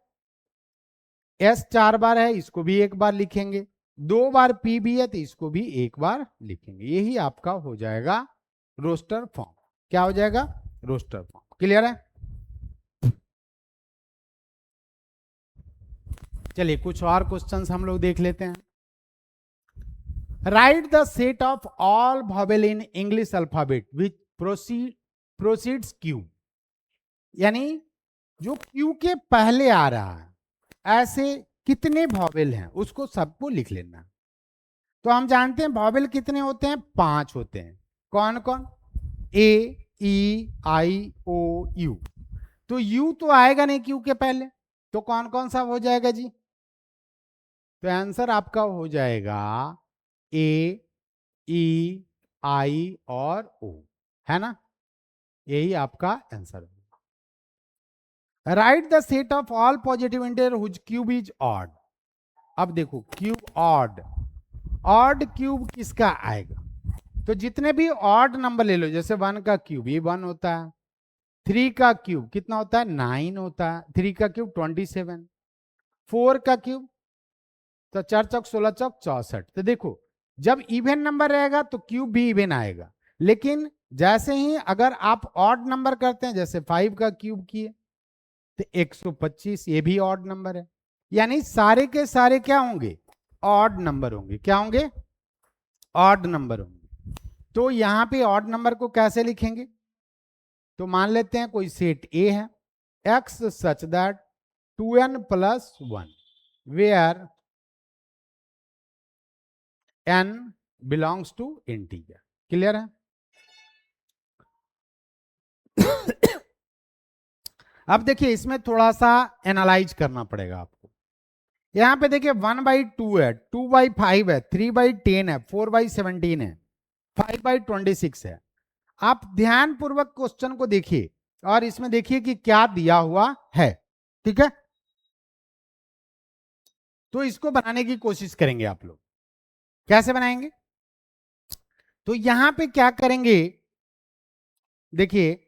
एस 4 बार है, इसको भी एक बार लिखेंगे, 2 बार पी भी है तो इसको भी एक बार लिखेंगे, यही आपका हो जाएगा रोस्टर फॉर्म। क्या हो जाएगा, रोस्टर फॉर्म। क्लियर है, चलिए कुछ और क्वेश्चंस हम लोग देख लेते हैं। Write the set of all vowel in English alphabet which proceeds Q, यानी जो क्यू के पहले आ रहा है ऐसे कितने वॉवेल हैं उसको सबको लिख लेना। तो हम जानते हैं वॉवेल कितने होते हैं, 5 होते हैं। कौन कौन, ए EIOU, तो U तो आएगा नहीं Q के पहले, तो कौन कौन सा हो जाएगा जी? तो आंसर आपका हो जाएगा AEI और O, है ना? यही आपका आंसर होगा। Write the set of all positive integer whose cube is odd. अब देखो क्यूब ऑड, ऑड क्यूब किसका आएगा? तो जितने भी ऑड नंबर ले लो, जैसे 1 का क्यूब ये 1 होता है, 3 का क्यूब कितना होता है? 9 होता है, 3 का क्यूब 27, 4 का क्यूब तो 4 चौक 16 चौक 64। तो देखो जब इवन नंबर रहेगा तो क्यूब भी इवन आएगा, लेकिन जैसे ही अगर आप ऑड नंबर करते हैं, जैसे 5 का क्यूब किए तो 125, ये भी ऑड नंबर है, यानी सारे के सारे क्या होंगे? ऑड नंबर होंगे। क्या होंगे? ऑड नंबर होंगे। तो यहां पे ऑड नंबर को कैसे लिखेंगे? तो मान लेते हैं कोई सेट ए है, x such that 2n plus 1 where n belongs to integer. Clear है? अब देखिए इसमें थोड़ा सा एनालाइज करना पड़ेगा आपको। यहां पे देखिए 1/2 है, 2/5 है, 3/10 है, 4/17 है, 5/26 है। आप ध्यान पूर्वक क्वेश्चन को देखिए और इसमें देखिए कि क्या दिया हुआ है। ठीक है, तो इसको बनाने की कोशिश करेंगे आप लोग। कैसे बनाएंगे? तो यहां पे क्या करेंगे, देखिए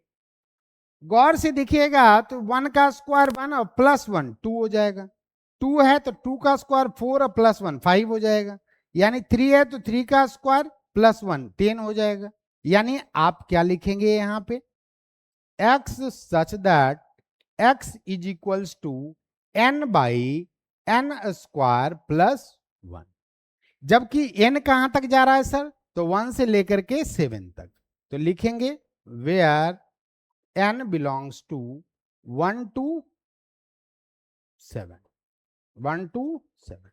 गौर से देखिएगा तो 1 का स्क्वायर 1 और प्लस 1 2 हो जाएगा, 2 है तो 2 का स्क्वायर 4 और प्लस 1 5 हो जाएगा, यानी 3 है तो 3 का स्क्वायर प्लस 1 10 हो जाएगा। यानी आप क्या लिखेंगे यहां पे? x such that x is equals to n by n square plus 1। जबकि n कहां तक जा रहा है सर? तो 1 से लेकर के 7 तक, तो लिखेंगे where n belongs to 1 to 7, 1 to 7।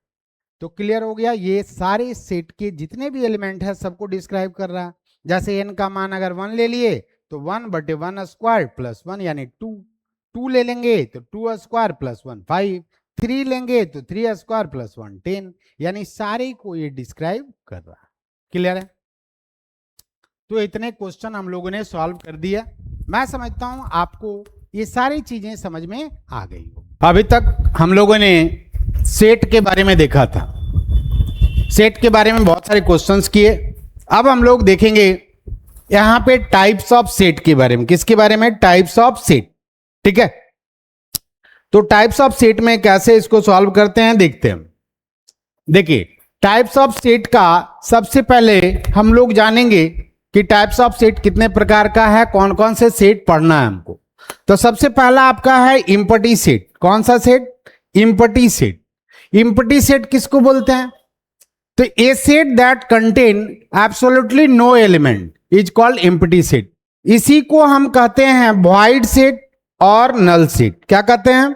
तो क्लियर हो गया, ये सारे सेट के जितने भी एलिमेंट है सबको डिस्क्राइब कर रहा है। जैसे n का मान अगर 1 ले लिए तो 1/1 स्क्वायर प्लस 1 यानी 2, 2 ले लेंगे तो 2 स्क्वायर प्लस 1 5, 3 लेंगे तो 3 स्क्वायर प्लस 1 10, यानी सारे को ये डिस्क्राइब कर रहा है। क्लियर है? तो इतने क्वेश्चन हम लोगों ने सॉल्व कर दिया। मैं समझता हूं आपको ये सारी चीजें समझ में आ गई हो। अभी तक हम लोगों ने सेट के बारे में देखा था, सेट के बारे में बहुत सारे क्वेश्चंस किए। अब हम लोग देखेंगे यहां पे टाइप्स ऑफ सेट के बारे में। किसके बारे में? Types of set. ठीक है, तो टाइप्स ऑफ सेट में कैसे इसको सॉल्व करते हैं देखते हैं। देखिए टाइप्स ऑफ सेट का सबसे पहले हम लोग जानेंगे कि टाइप्स ऑफ सेट कितने प्रकार का है, कौन कौन से सेट पढ़ना है हमको। तो सबसे पहला आपका है इम्पटी सेट। कौन सा सेट? Empty set. इम्पटी सेट किसको बोलते हैं? तो a set that contain absolutely no element is called empty set. इसी को हम कहते हैं वॉइड सेट और नल सेट। क्या कहते हैं?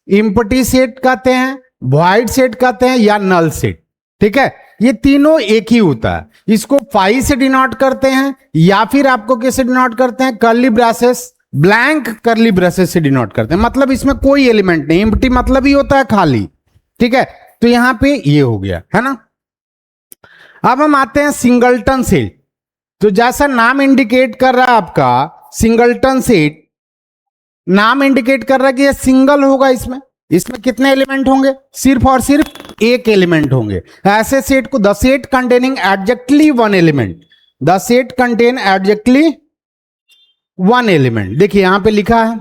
इम्पटी सेट कहते हैं, वॉइड सेट कहते हैं या नल सेट। ठीक है, ये तीनों एक ही होता है। इसको फाई से डिनोट करते हैं या फिर आपको कैसे डिनोट करते हैं? Curly braces, blank curly braces से डिनोट करते हैं। मतलब इसमें कोई एलिमेंट नहीं, एम्प्टी मतलब ही होता है खाली। ठीक है, तो यहां पे ये हो गया है ना। अब हम आते हैं सिंगलटन सेट। तो जैसा नाम इंडिकेट कर रहा है आपका सिंगलटन सेट, नाम इंडिकेट कर रहा है कि ये सिंगल होगा। इसमें इसमें कितने एलिमेंट होंगे? सिर्फ और सिर्फ एक एलिमेंट होंगे। ऐसे सेट को the set containing exactly one element, the set contain exactly one element. देखिए यहां पे लिखा है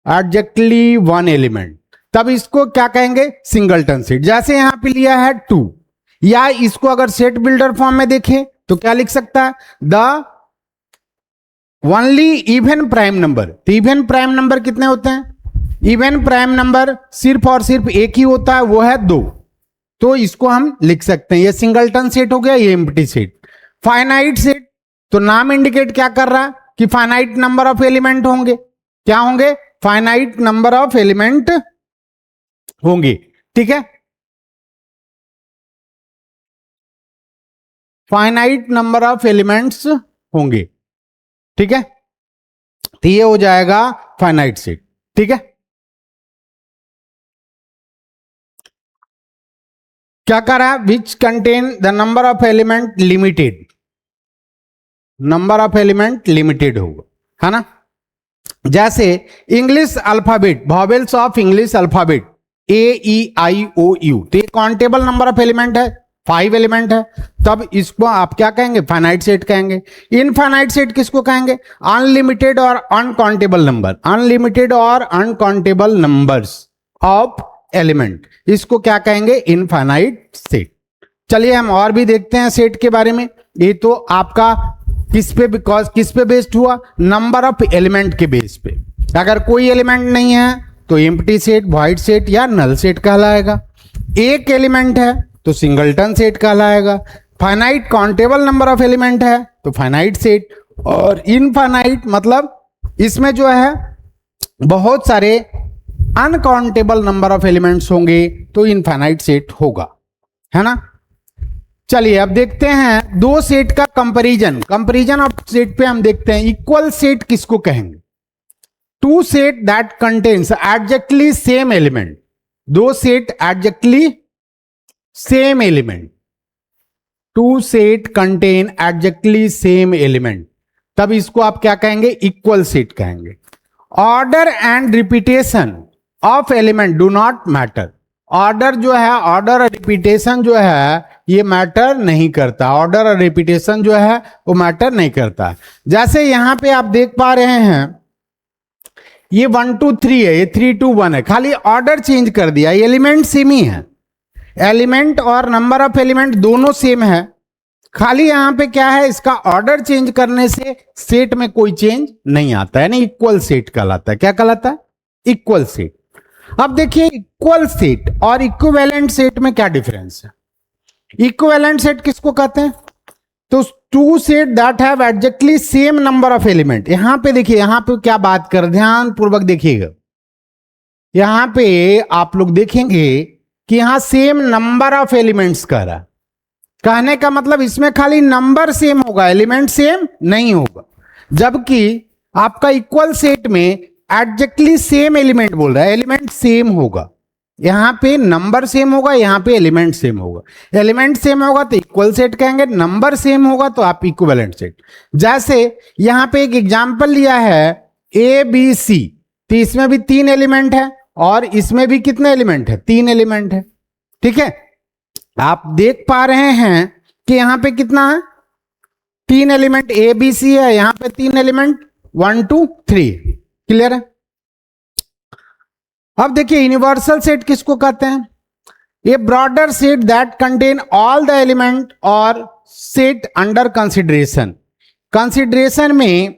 एग्जैक्टली वन एलिमेंट, तब इसको क्या कहेंगे? Singleton set. जैसे यहां पे लिया है 2, या इसको अगर सेट बिल्डर फॉर्म में देखें तो क्या लिख सकता है? The only even prime number. तो इवन प्राइम नंबर कितने होते हैं? इवन प्राइम नंबर सिर्फ और सिर्फ एक ही होता है, वो है 2। तो इसको हम लिख सकते हैं, ये सिंगलटन सेट हो गया, ये एम्प्टी सेट। फाइनाइट सेट, तो नाम इंडिकेट क्या कर रहा है कि फाइनाइट नंबर ऑफ एलिमेंट होंगे। क्या होंगे? फाइनाइट नंबर ऑफ एलिमेंट होंगे। ठीक है, फाइनाइट नंबर ऑफ एलिमेंट्स होंगे। ठीक है, तो ये हो जाएगा फाइनाइट सेट। ठीक है, क्या कर रहा है, which contain the number of element limited, number of element limited होगा, है ना। जैसे English alphabet, vowels of English alphabet AEIOU, तो ये काउंटेबल नंबर ऑफ एलिमेंट है, 5 एलिमेंट है, तब इसको आप क्या कहेंगे, फाइनाइट सेट कहेंगे। इनफाइनाइट सेट किसको कहेंगे, अनलिमिटेड और अनकाउंटेबल नंबर, अनलिमिटेड और अनकाउंटेबल नंबर्स ऑफ एलिमेंट, इसको क्या कहेंगे, इनफाइनाइट सेट। चलिए हम और भी देखते हैं सेट के बारे में। ये तो आपका किस पे, बिकॉज किस पे बेस्ड हुआ, नंबर ऑफ एलिमेंट के बेस पे। अगर कोई एलिमेंट नहीं है तो एम्प्टी सेट, वॉइड सेट या नल सेट कहलाएगा। एक एलिमेंट है तो सिंगलटन सेट कहलाएगा। Finite countable number of element है तो फाइनाइट सेट, और इनफाइनाइट मतलब इसमें जो है बहुत सारे अनकाउंटेबल नंबर ऑफ एलिमेंट्स होंगे तो इनफाइनाइट सेट होगा, है ना। चलिए अब देखते हैं दो सेट का कंपैरिजन, कंपैरिजन ऑफ सेट पे हम देखते हैं इक्वल सेट किसको कहेंगे। Two set that contains exactly same element, दो set exactly same element, two set contain exactly same element, तब इसको आप क्या कहेंगे, इक्वल सेट कहेंगे। Order and repetition of element do not matter, order जो है, ऑर्डर और रिपीटेशन जो है ये मैटर नहीं करता, ऑर्डर और रिपीटेशन जो है वो मैटर नहीं करता। जैसे यहां पे आप देख पा रहे हैं ये 1 2 3 है, ये 3 2 1 है, खाली ऑर्डर चेंज कर दिया, एलिमेंट सेम ही है, एलिमेंट और नंबर ऑफ एलिमेंट दोनों सेम है, खाली यहां पे क्या है, इसका ऑर्डर चेंज करने से सेट में कोई चेंज नहीं आता, यानी इक्वल सेट कहलाता है। क्या कहलाता है, इक्वल सेट। अब देखिए इक्वल सेट और इक्विवेलेंट सेट में क्या डिफरेंस है। इक्विवेलेंट सेट किसको कहते हैं, तो two set that have exactly same number of element. यहां पे देखिए, यहां पे क्या बात कर, ध्यान पूर्वक देखिएगा, यहां पे आप लोग देखेंगे कि यहां सेम नंबर ऑफ एलिमेंट्स कह रहा है, कहने का मतलब इसमें खाली नंबर सेम होगा, एलिमेंट सेम नहीं होगा। जबकि आपका इक्वल सेट में एग्जैक्टली सेम एलिमेंट बोल रहा है, एलिमेंट सेम होगा, यहां पे नंबर सेम होगा, यहां पे एलिमेंट सेम होगा। एलिमेंट सेम होगा तो इक्वल सेट कहेंगे, नंबर सेम होगा तो आप इक्विवेलेंट सेट। जैसे यहां पे एक एग्जांपल लिया है ABC, तो इसमें भी 3 एलिमेंट है और इसमें भी कितने एलिमेंट है, 3 एलिमेंट है। ठीक है, आप देख पा रहे हैं कि यहां पे कितना है, 3 एलिमेंट ABC है, यहां पे 3 एलिमेंट 1 2 3। क्लियर है। अब देखिए यूनिवर्सल सेट किसको कहते हैं, a broader set that contain all the element और सेट अंडर कंसिडरेशन, कंसिडरेशन में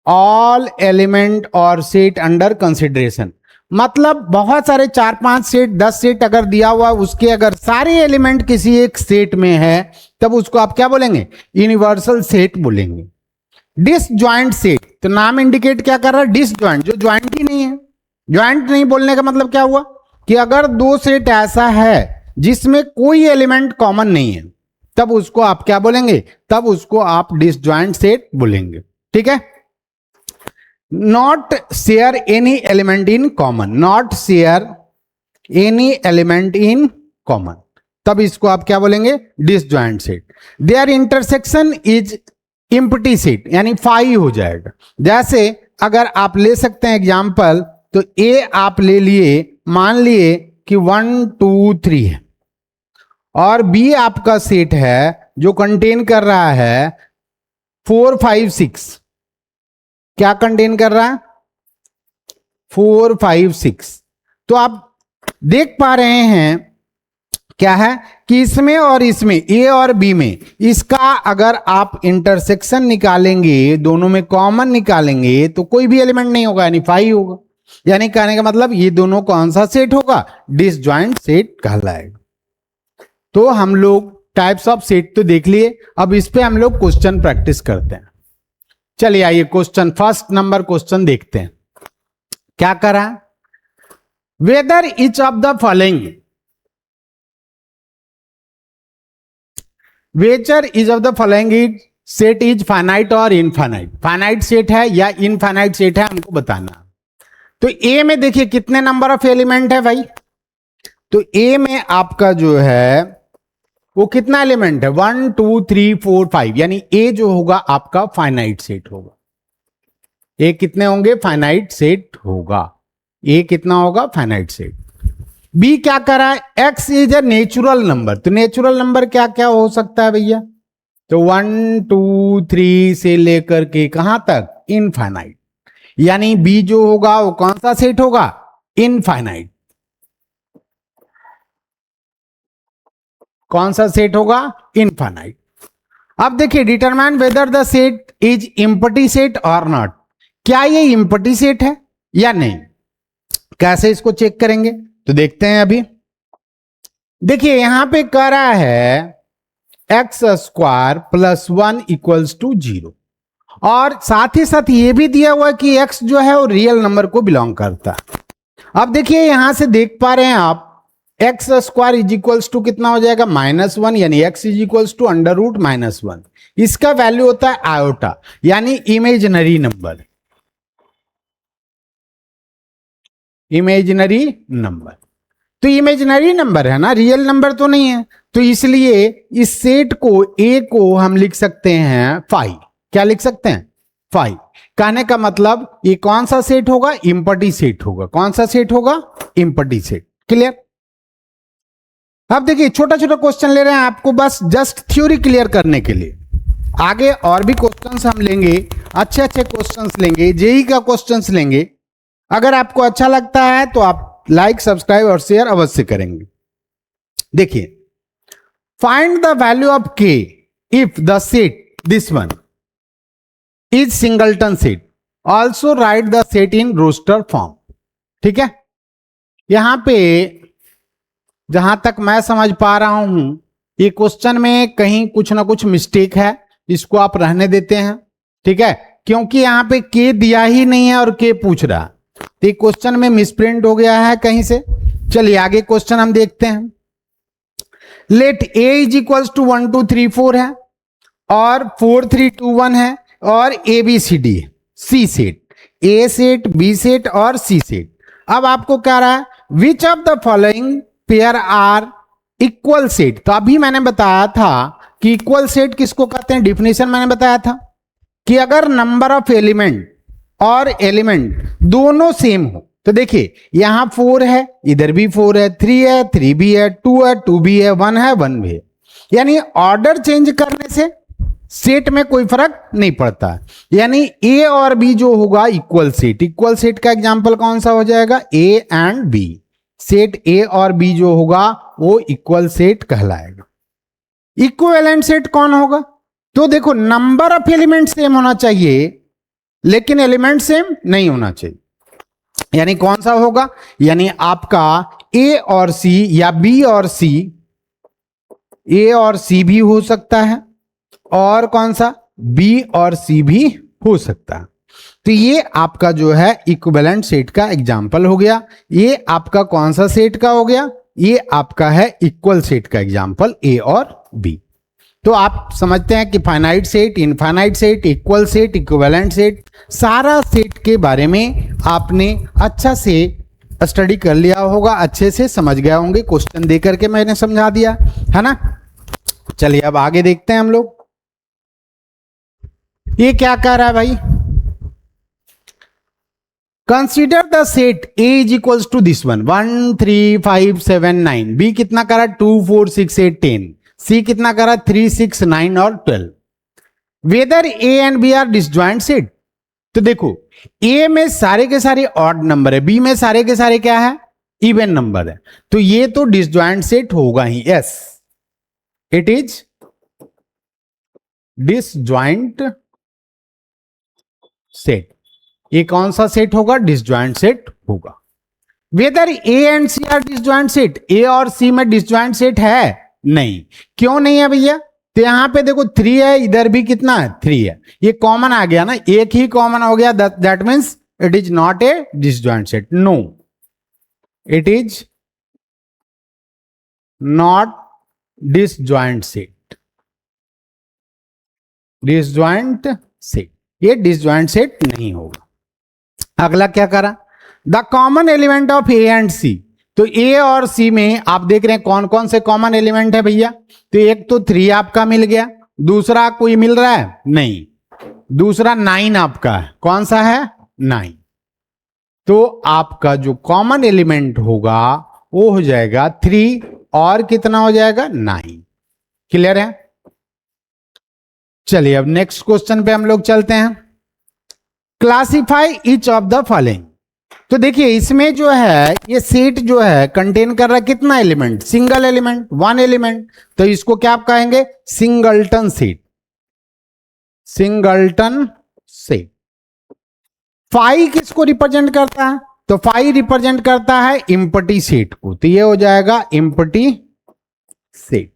ऑल एलिमेंट और सेट अंडर कंसिडरेशन, मतलब बहुत सारे 4 5 सेट 10 सेट अगर दिया हुआ, उसके अगर सारे एलिमेंट किसी एक सेट में है तब उसको आप क्या बोलेंगे, यूनिवर्सल सेट बोलेंगे। डिसजॉइंट सेट, तो नाम इंडिकेट क्या कर रहा है, डिसजॉइंट, जो ज्वाइंट ही नहीं है। ज्वाइंट नहीं बोलने का मतलब क्या हुआ कि अगर दो सेट ऐसा है जिसमें कोई एलिमेंट कॉमन नहीं है तब उसको आप क्या बोलेंगे, तब उसको आप डिसजॉइंट सेट बोलेंगे। ठीक है, not share any element in common, not share any element in common, तब इसको आप क्या बोलेंगे, disjoint set. Their intersection is empty set, यानी फाई हो जाएगा। जैसे अगर आप ले सकते हैं एग्जांपल, तो ए आप ले लिए, मान लिए कि 1 2 3 है, और बी आपका सेट है जो कंटेन कर रहा है 4 5 6, क्या कंटेन कर रहा है, 4 5 6। तो आप देख पा रहे हैं क्या है कि इसमें और इसमें, ए और बी में, इसका अगर आप इंटरसेक्शन निकालेंगे, दोनों में कॉमन निकालेंगे तो कोई भी एलिमेंट नहीं होगा, यानी 5 होगा। यानी कहने का मतलब ये दोनों कौन सा सेट होगा, डिसजॉइंट सेट कहलाएगा। तो हम लोग टाइप्स ऑफ सेट तो देख लिए, अब इस पे हम लोग क्वेश्चन प्रैक्टिस करते हैं। चलिए आइए क्वेश्चन, फर्स्ट नंबर क्वेश्चन देखते हैं। क्या करा, whether each of the following, whether is of the following is set is finite और इनफाइनाइट, फाइनाइट सेट है या इनफाइनाइट सेट है हमको बताना। तो ए में देखिए कितने नंबर ऑफ एलिमेंट है भाई, तो ए में आपका जो है वो कितना एलिमेंट है 1 2 3 4 5, यानी ए जो होगा आपका फाइनाइट सेट होगा। ए कितने होंगे, फाइनाइट सेट होगा। ए कितना होगा, फाइनाइट सेट। बी क्या कर रहा है, x is a natural number, तो नेचुरल नंबर क्या क्या हो सकता है भैया, तो 1 2 3 से लेकर के कहां तक, इनफाइनाइट, यानी बी जो होगा वो कौन सा सेट होगा, इनफाइनाइट। कौन सा सेट होगा, इनफाइनाइट। अब देखिए determine whether the set is empty set और नॉट, क्या ये एम्प्टी सेट है या नहीं, कैसे इसको चेक करेंगे, तो देखते हैं अभी। देखिए यहां पे कह रहा है x square plus 1 equals to 0, और साथ ही साथ ये भी दिया हुआ है कि एक्स जो है वो रियल नंबर को बिलोंग करता है। अब देखिए यहां से देख पा रहे हैं आप, x square is equals to कितना हो जाएगा, -1, यानी x is equals to under root -1। इसका वैल्यू होता है आयोटा, यानी इमेजिनरी नंबर, इमेजिनरी नंबर। तो इमेजिनरी नंबर है ना, रियल नंबर तो नहीं है, तो इसलिए इस सेट को ए को हम लिख सकते हैं 5। क्या लिख सकते हैं, 5। कहने का मतलब ये कौन सा सेट होगा, इम्पटी सेट होगा। कौन सा सेट होगा, इम्पटी सेट। क्लियर। अब देखिए छोटा छोटा क्वेश्चन ले रहे हैं आपको, बस जस्ट थ्योरी क्लियर करने के लिए। आगे और भी क्वेश्चंस हम लेंगे, अच्छे अच्छे क्वेश्चंस लेंगे, जेई का क्वेश्चंस लेंगे। अगर आपको अच्छा लगता है तो आप लाइक सब्सक्राइब और शेयर अवश्य करेंगे। देखिए find the value of k if the set this one is singleton set, also write the set in roster form. ठीक है, यहां पे जहां तक मैं समझ पा रहा हूं ये क्वेश्चन में कहीं कुछ ना कुछ मिस्टेक है, इसको आप रहने देते हैं। ठीक है, क्योंकि यहां पे के दिया ही नहीं है और के पूछ रहा, तो क्वेश्चन में मिसप्रिंट हो गया है कहीं से। चलिए आगे क्वेश्चन हम देखते हैं। Let A is equals to 1 2 3 4 है और 4 3 2 1 है और A B C D C set, A set, B set और सी सेट। अब आपको कह रहा है which of the following pair are equal set. तो अभी मैंने बताया था कि इक्वल सेट किसको कहते हैं, डिफिनेशन मैंने बताया था कि अगर नंबर ऑफ एलिमेंट और एलिमेंट दोनों सेम हो। तो देखिए यहां 4 है, इधर भी 4 है, 3 है, 3 भी है, 2 है, 2 भी है, 1 है, 1 भी है, यानी ऑर्डर चेंज करने से सेट में कोई फर्क नहीं पड़ता। यानी ए और बी जो होगा इक्वल सेट, इक्वल सेट का एग्जांपल कौन सा हो जाएगा, A and B. Set A और बी जो होगा वो इक्वल सेट कहलाएगा। इक्विवेलेंट सेट कौन होगा, तो देखो नंबर ऑफ एलिमेंट सेम होना चाहिए लेकिन एलिमेंट सेम नहीं होना चाहिए। यानी कौन सा होगा, यानी आपका ए और सी या बी और सी, ए और सी भी हो सकता है और कौन सा, बी और सी भी हो सकता है। तो ये आपका जो है इक्विवेलेंट सेट का एग्जाम्पल हो गया। ये आपका कौन सा सेट का हो गया, ये आपका है इक्वल सेट का एग्जाम्पल, ए और बी। तो आप समझते हैं कि finite set, infinite set, equal set, equivalent set, सारा सेट के बारे में आपने अच्छा से स्टडी कर लिया होगा, अच्छे से समझ गए होंगे। क्वेश्चन दे करके मैंने समझा दिया है ना। चलिए अब आगे देखते हैं हम लोग। ये क्या कह रहा है भाई, consider the set A is equals to this one 1 3 5 7 9, B कितना कह रहा है 2 4 6 8 10, सी कितना कह रहा है 3 6 9 और 12। Whether A and B are disjoint set. तो देखो ए में सारे के सारे ऑड नंबर है, बी में सारे के सारे क्या है, इवन नंबर है, तो ये तो डिसजॉइंट सेट होगा ही। Yes, it is disjoint set. ये कौन सा सेट होगा, डिसजॉइंट सेट होगा। Whether A and C are disjoint set, A और सी में डिसजॉइंट सेट है नहीं। क्यों नहीं है भैया, तो यहां पे देखो 3 है, इधर भी कितना है 3 है, ये कॉमन आ गया ना, एक ही कॉमन हो गया, that means it is not a disjoint set. No, it is not disjoint set. Disjoint set, ये डिसजॉइंट सेट नहीं होगा। अगला क्या करा, the common element of A and C. तो ए और सी में आप देख रहे हैं कौन कौन से कॉमन एलिमेंट है भैया। तो एक तो 3 आपका मिल गया, दूसरा कोई मिल रहा है नहीं, दूसरा 9 आपका है, कौन सा है 9। तो आपका जो कॉमन एलिमेंट होगा वो हो जाएगा 3 और कितना हो जाएगा 9। क्लियर है। चलिए अब नेक्स्ट क्वेश्चन पे हम लोग चलते हैं। Classify each of the following. तो देखिए इसमें जो है ये सेट जो है कंटेन कर रहा है कितना एलिमेंट, सिंगल एलिमेंट, 1 एलिमेंट। तो इसको क्या आप कहेंगे, सिंगलटन सेट, सिंगलटन सेट। 5 किसको रिप्रेजेंट करता है, तो 5 रिप्रेजेंट करता है एम्प्टी सेट को, तो ये हो जाएगा एम्प्टी सेट।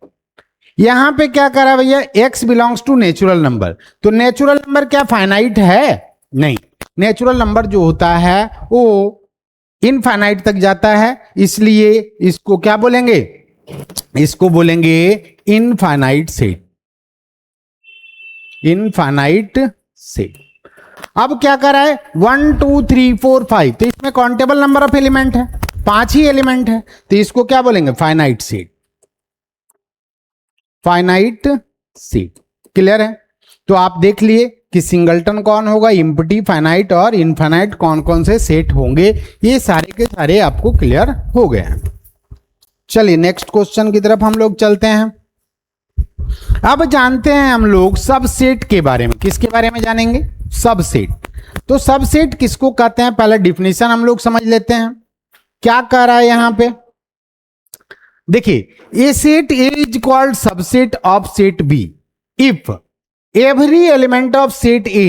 यहां पे क्या करा भैया, x belongs to natural number. तो नेचुरल नंबर क्या फाइनाइट है, नहीं, नेचुरल नंबर जो होता है वो इनफाइनाइट तक जाता है, इसलिए इसको क्या बोलेंगे, इसको बोलेंगे इनफाइनाइट सेट, इनफाइनाइट सेट। अब क्या करा है 1 2 3 4 5, तो इसमें काउंटेबल नंबर ऑफ एलिमेंट है, 5 ही एलिमेंट है, तो इसको क्या बोलेंगे finite set, finite set. Clear है। तो आप देख लिए कि सिंगलटन कौन होगा, एम्प्टी, फाइनाइट और इनफाइनाइट कौन कौन से सेट होंगे, ये सारे के सारे आपको क्लियर हो गए हैं। चलिए नेक्स्ट क्वेश्चन की तरफ हम लोग चलते हैं। अब जानते हैं हम लोग सबसेट के बारे में। किसके बारे में जानेंगे, सबसेट। तो सबसेट किसको कहते हैं, पहले डिफिनेशन हम लोग समझ लेते हैं। क्या कह रहा है यहां पे, देखिए A set A is called subset of set B if every element of set A,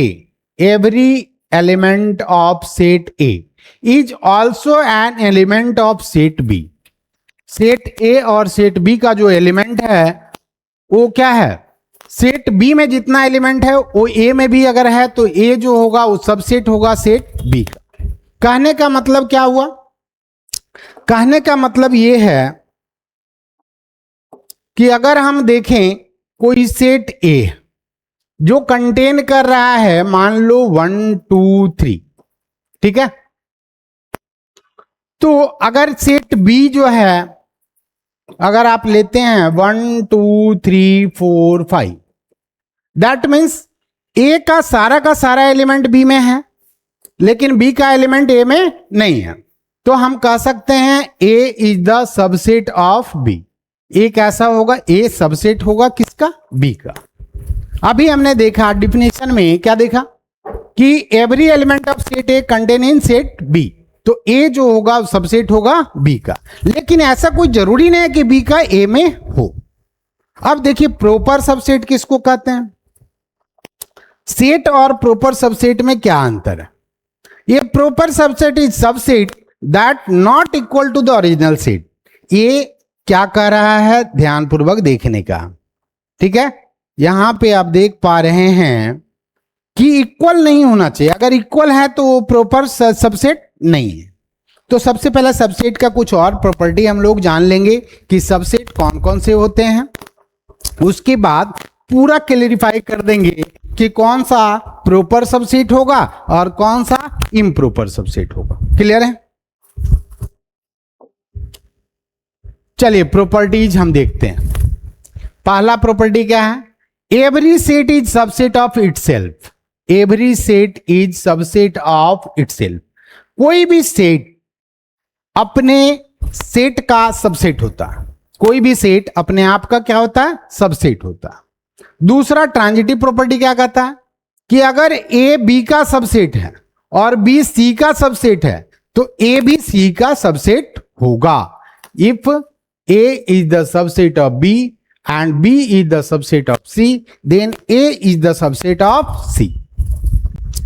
every element of set A is also an element of set B। Set A और सेट B का जो एलिमेंट है वो क्या है, सेट B में जितना एलिमेंट है वो A में भी अगर है तो A जो होगा वो सबसेट होगा सेट B का। कहने का मतलब क्या हुआ, कहने का मतलब ये है कि अगर हम देखें कोई सेट A जो कंटेन कर रहा है मान लो 1 2 3, ठीक है, तो अगर सेट B जो है अगर आप लेते हैं 1 2 3 4 5, दैट मीन्स A का सारा एलिमेंट B में है लेकिन B का एलिमेंट A में नहीं है, तो हम कह सकते हैं A is the subset of B। A कैसा होगा, A सबसेट होगा किसका, B का। अभी हमने देखा डिफिनेशन में क्या देखा कि every element of set A contain in set B, तो ए जो होगा सबसेट होगा बी का, लेकिन ऐसा कोई जरूरी नहीं है कि बी का ए में हो। अब देखिए प्रॉपर सबसेट किसको कहते हैं, सेट और प्रॉपर सबसेट में क्या अंतर है। ये proper subset is subset that not equal to the original set. ये क्या कह रहा है ध्यानपूर्वक देखने का, ठीक है। यहां पे आप देख पा रहे हैं कि इक्वल नहीं होना चाहिए, अगर इक्वल है तो वो प्रॉपर सबसेट नहीं है। तो सबसे पहले सबसेट का कुछ और प्रॉपर्टी हम लोग जान लेंगे कि सबसेट कौन कौन से होते हैं, उसके बाद पूरा क्लैरिफाई कर देंगे कि कौन सा प्रॉपर सबसेट होगा और कौन सा इम्प्रॉपर सबसेट होगा। क्लियर है। चलिए प्रॉपर्टीज हम देखते हैं। पहला प्रॉपर्टी क्या है, every set is subset of itself. Every set is subset of itself. कोई भी सेट अपने सेट का सबसेट होता है, कोई भी सेट अपने आप का क्या होता है, सबसेट होता है। दूसरा ट्रांजिटिव प्रॉपर्टी क्या कहता है कि अगर ए बी का सबसेट है और बी सी का सबसेट है तो ए भी सी का सबसेट होगा। If A is the subset of B and B is the subset of C, then A is the subset of C।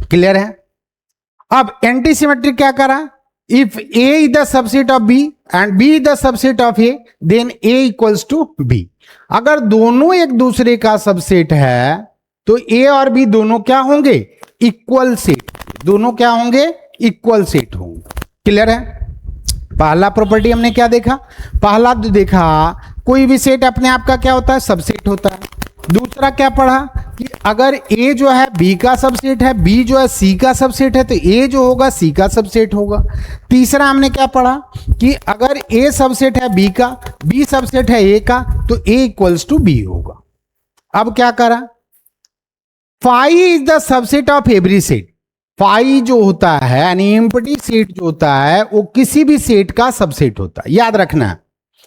Clear है। अब एंटी सिमेट्रिक क्या करा, if A is the subset of B and B is the subset of A, then A equals to B। अगर दोनों एक दूसरे का सबसेट है तो A और B दोनों क्या होंगे, इक्वल सेट, दोनों क्या होंगे, इक्वल सेट होंगे। क्लियर है। पहला प्रॉपर्टी हमने क्या देखा, पहला तो देखा कोई भी सेट अपने आप का क्या होता है, सबसेट होता है। दूसरा क्या पढ़ा कि अगर ए जो है बी का सबसेट है, बी जो है सी का सबसेट है, तो ए जो होगा सी का सबसेट होगा। तीसरा हमने क्या पढ़ा कि अगर ए सबसेट है बी का, बी सबसेट है ए का, तो ए इक्वल्स टू बी होगा। अब क्या करा, phi is the subset of every set. Phi जो होता है यानी एम्प्टी सेट जो होता है वो किसी भी सेट का सबसेट होता है, याद रखना है।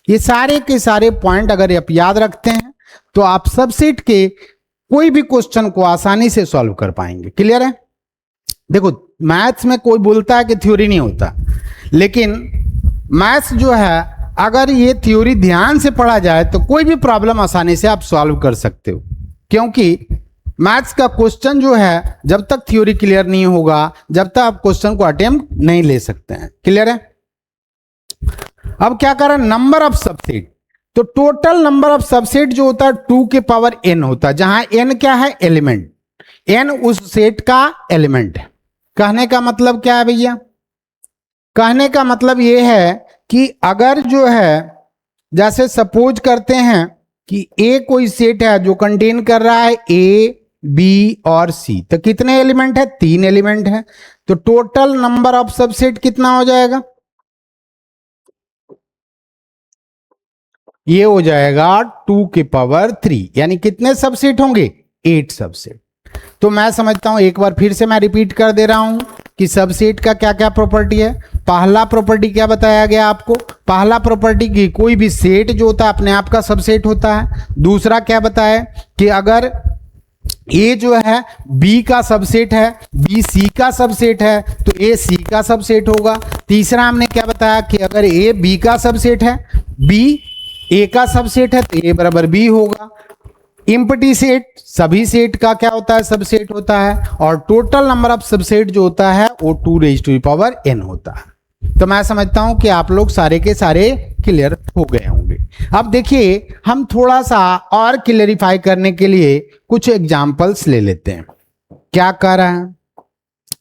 ये सारे के सारे पॉइंट अगर आप याद रखते हैं तो आप सबसेट के कोई भी क्वेश्चन को आसानी से सॉल्व कर पाएंगे। क्लियर है? देखो मैथ्स में कोई बोलता है कि थ्योरी नहीं होता, लेकिन मैथ्स जो है अगर ये थ्योरी ध्यान से पढ़ा जाए तो कोई भी प्रॉब्लम आसानी से आप सॉल्व कर सकते हो, क्योंकि मैथ्स का क्वेश्चन जो है जब तक थ्योरी क्लियर नहीं होगा जब तक आप क्वेश्चन को अटेम्प्ट नहीं ले सकते हैं। क्लियर है? अब क्या करें, नंबर ऑफ सबसेट। तो टोटल नंबर ऑफ सबसेट जो होता है 2 के पावर n होता है, जहां n क्या है, एलिमेंट। n उस सेट का एलिमेंट है। कहने का मतलब क्या है भैया, कहने का मतलब यह है कि अगर जो है जैसे सपोज करते हैं कि a कोई सेट है जो कंटेन कर रहा है a b और c, तो कितने एलिमेंट है, 3 एलिमेंट है। तो टोटल नंबर ऑफ सबसेट कितना हो जाएगा, ये हो जाएगा 2 के पावर 3, यानी कितने सबसेट होंगे, 8 सबसेट। तो मैं समझता हूं एक बार फिर से मैं रिपीट कर दे रहा हूं कि सबसेट का क्या क्या प्रॉपर्टी है। पहला प्रॉपर्टी क्या बताया गया आपको, पहला प्रॉपर्टी की कोई भी सेट जो होता है अपने आप का सबसेट होता है। दूसरा क्या बताया कि अगर ए जो है बी का सबसेट है, बी सी का सबसेट है, तो ए सी का सबसेट होगा। तीसरा हमने क्या बताया कि अगर ए बी का सबसेट है, बी ए का सबसेट है, तो ए बराबर बी होगा। एम्प्टी सेट सभी सेट का क्या होता है, सबसेट होता है। और टोटल नंबर ऑफ सबसेट जो होता है वो 2 raise to the power n होता है। तो मैं समझता हूं कि आप लोग सारे के सारे क्लियर हो गए होंगे। अब देखिए हम थोड़ा सा और क्लियरिफाई करने के लिए कुछ एग्जांपल्स ले लेते हैं। क्या कर रहा है,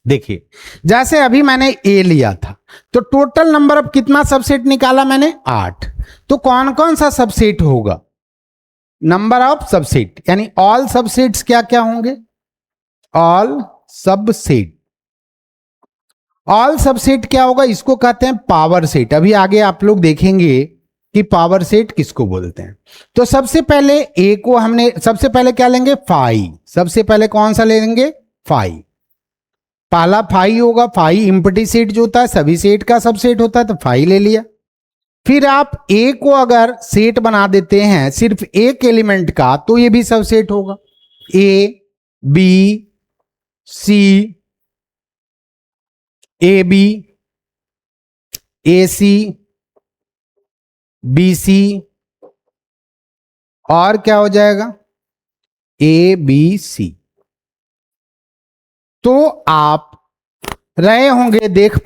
देखिए जैसे अभी मैंने ए लिया था तो टोटल नंबर ऑफ कितना सबसेट निकाला मैंने, 8। तो कौन कौन सा सबसेट होगा, नंबर ऑफ सबसेट यानी ऑल सबसेट्स क्या क्या होंगे, ऑल सबसेट। ऑल सबसेट क्या होगा, इसको कहते हैं पावर सेट। अभी आगे आप लोग देखेंगे कि पावर सेट किसको बोलते हैं। तो सबसे पहले ए को हमने सबसे पहले क्या लेंगे, फाई। सबसे पहले कौन सा लेंगे, फाई। पहला फाई होगा। फाई एम्प्टी सेट जो होता है सभी सेट का सबसेट होता है, तो फाई ले लिया। फिर आप ए को अगर सेट बना देते हैं सिर्फ एक एलिमेंट का, तो ये भी सबसेट होगा। A B C, A B, A C, B C, और क्या हो जाएगा, ए बी सी। तो आप रहे होंगे, देख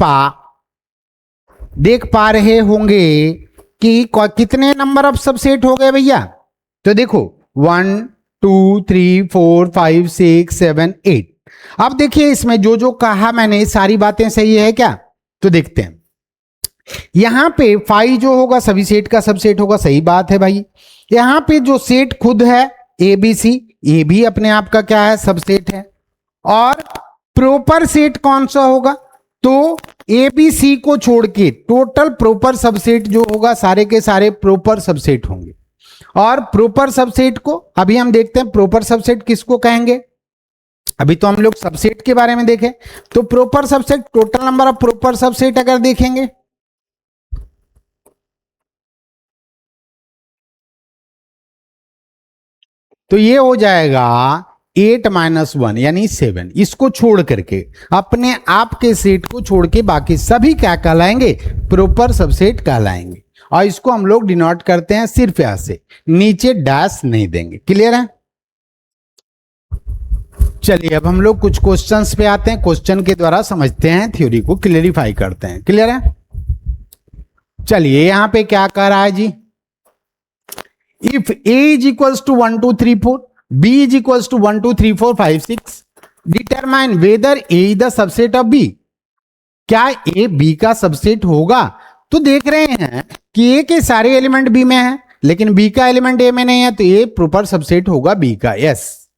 पा रहे होंगे कि कितने नंबर ऑफ सबसेट हो गए भैया। तो देखो 1 2 3 4 5 6 7 8। अब देखिए इसमें जो जो कहा मैंने सारी बातें सही है क्या, तो देखते हैं। यहां पे फाई जो होगा सभी सेट का सबसेट होगा, सही बात है भाई। यहां पे जो सेट खुद है ए बी सी, ये भी अपने आप का क्या है, सबसेट है। और प्रॉपर सेट कौन सा होगा, तो ए बी सी को छोड़ के टोटल प्रॉपर सबसेट जो होगा सारे के सारे प्रॉपर सबसेट होंगे। और प्रॉपर सबसेट को अभी हम देखते हैं, प्रॉपर सबसेट किसको कहेंगे। अभी तो हम लोग सबसेट के बारे में देखें, तो proper subset total number of proper subset अगर देखेंगे तो ये हो जाएगा 8 - 1 यानी 7। इसको छोड़ करके अपने आप के सेट को छोड़ के बाकी सभी क्या कहलाएंगे, प्रॉपर सबसेट कहलाएंगे। और इसको हम लोग डिनोट करते हैं सिर्फ ऐसे, नीचे डैश नहीं देंगे। क्लियर है? चलिए अब हम लोग कुछ क्वेश्चंस पे आते हैं, क्वेश्चन के द्वारा समझते हैं, थ्योरी को क्लियरिफाई करते हैं। क्लियर है? चलिए यहां पे क्या कह रहा है जी, if a is equals to 1 2 3 4, b is equals to 1 2 3 4 5 6, determine whether a is the subset of b। क्या a b का सबसेट होगा? तो देख रहे हैं कि a के सारे एलिमेंट b में है, लेकिन बी का एलिमेंट ए में नहीं है, तो ए प्रॉपर सबसेट होगा बी का। Yes,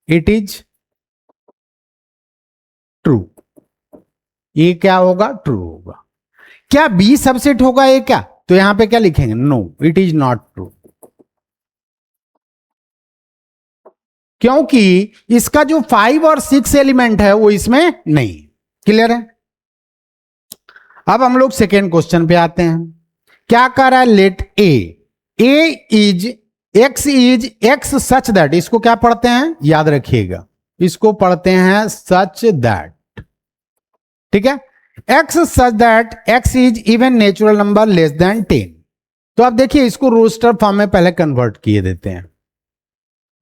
it is true. ये क्या होगा? ट्रू होगा। क्या बी सबसेट होगा ए क्या? तो यहां पे क्या लिखेंगे? No, it is not true, क्योंकि इसका जो 5 और 6 एलिमेंट है वो इसमें नहीं। क्लियर है? अब हम लोग सेकेंड क्वेश्चन पे आते हैं। क्या कह रहा है? Let A is X such that, इसको क्या पढ़ते हैं? याद रखिएगा, इसको पढ़ते हैं सच दैट। ठीक है? X such that x is even natural number less than 10। तो अब देखिए, इसको रोस्टर फॉर्म में पहले कन्वर्ट किए देते हैं।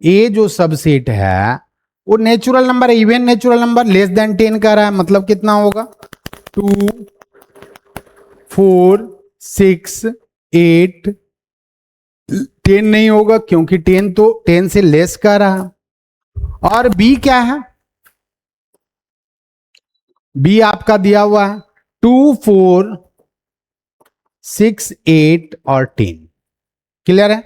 ए जो सबसेट है वो natural number, even natural number less than 10 का रहा है, मतलब कितना होगा? 2 4 6 8 10 नहीं होगा, क्योंकि 10 तो 10 से लेस का रहा। और बी क्या है? बी आपका दिया हुआ है 2 4 6 8 और 10। क्लियर है?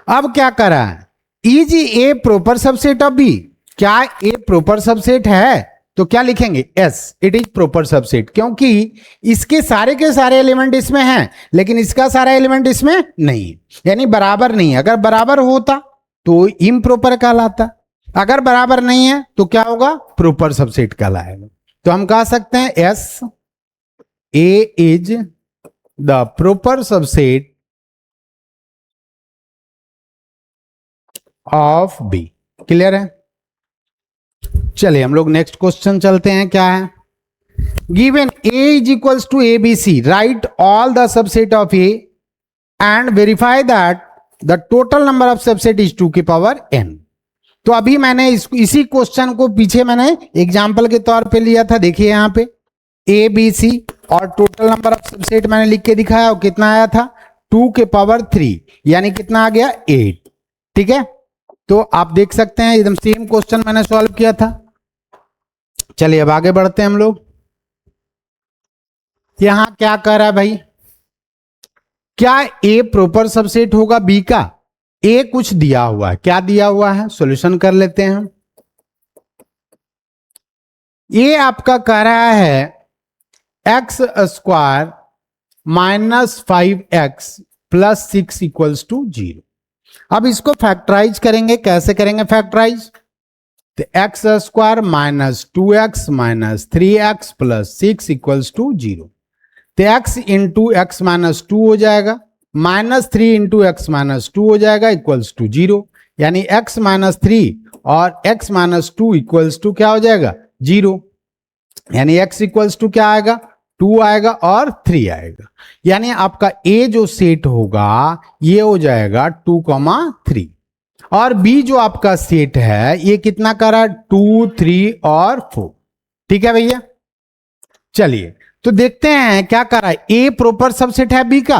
अब क्या कर रहा है? Is A proper subset of B? क्या ए प्रॉपर सबसेट है? तो क्या लिखेंगे? Yes, it is proper subset, क्योंकि इसके सारे के सारे एलिमेंट इसमें हैं, लेकिन इसका सारा एलिमेंट इसमें नहीं, यानी बराबर नहीं है। अगर बराबर होता तो इम्प्रॉपर कहलाता, अगर बराबर नहीं है तो क्या होगा? प्रॉपर सबसेट कहलाएगा। तो हम कह सकते हैं yes, A is the proper subset of B. Clear है? चलिए हम लोग नेक्स्ट क्वेश्चन चलते हैं। क्या है? Given A is equals to A B C, write all the subset of A and verify that the total number of subset is 2 की पावर n। तो अभी मैंने इसी क्वेश्चन को पीछे मैंने एग्जाम्पल के तौर पे लिया था। देखिए यहां पे ए बी सी और टोटल नंबर ऑफ सबसेट मैंने लिख के दिखाया, और कितना आया था? 2 के पावर 3, यानी कितना आ गया? 8। ठीक है? तो आप देख सकते हैं एकदम सेम क्वेश्चन मैंने सॉल्व किया था। चलिए अब आगे बढ़ते हैं हम लोग। यहां क्या कर रहा है भाई? क्या ए प्रॉपर सबसेट होगा बी का? ए कुछ दिया हुआ है, क्या दिया हुआ है? सॉल्यूशन कर लेते हैं। ए आपका कह रहा है x square minus 5x plus 6 equals to 0। अब इसको फैक्टराइज करेंगे। कैसे करेंगे फैक्टराइज? तो X square minus 2x minus 3x plus 6 equals to 0। तो x इंटू एक्स माइनस 2 हो जाएगा, माइनस 3 इंटू एक्स माइनस 2 हो जाएगा, इक्वल्स टू 0। यानी x माइनस 3 और x माइनस 2 इक्वल्स टू क्या हो जाएगा? 0। यानी x इक्वल्स टू क्या आएगा? 2 आएगा और 3 आएगा। यानी आपका a जो सेट होगा ये हो जाएगा 2,3, और b जो आपका सेट है ये कितना कर रहा है? 2 3 और 4। ठीक है भैया? चलिए तो देखते हैं क्या कर रहा है। a प्रॉपर सबसेट है b का?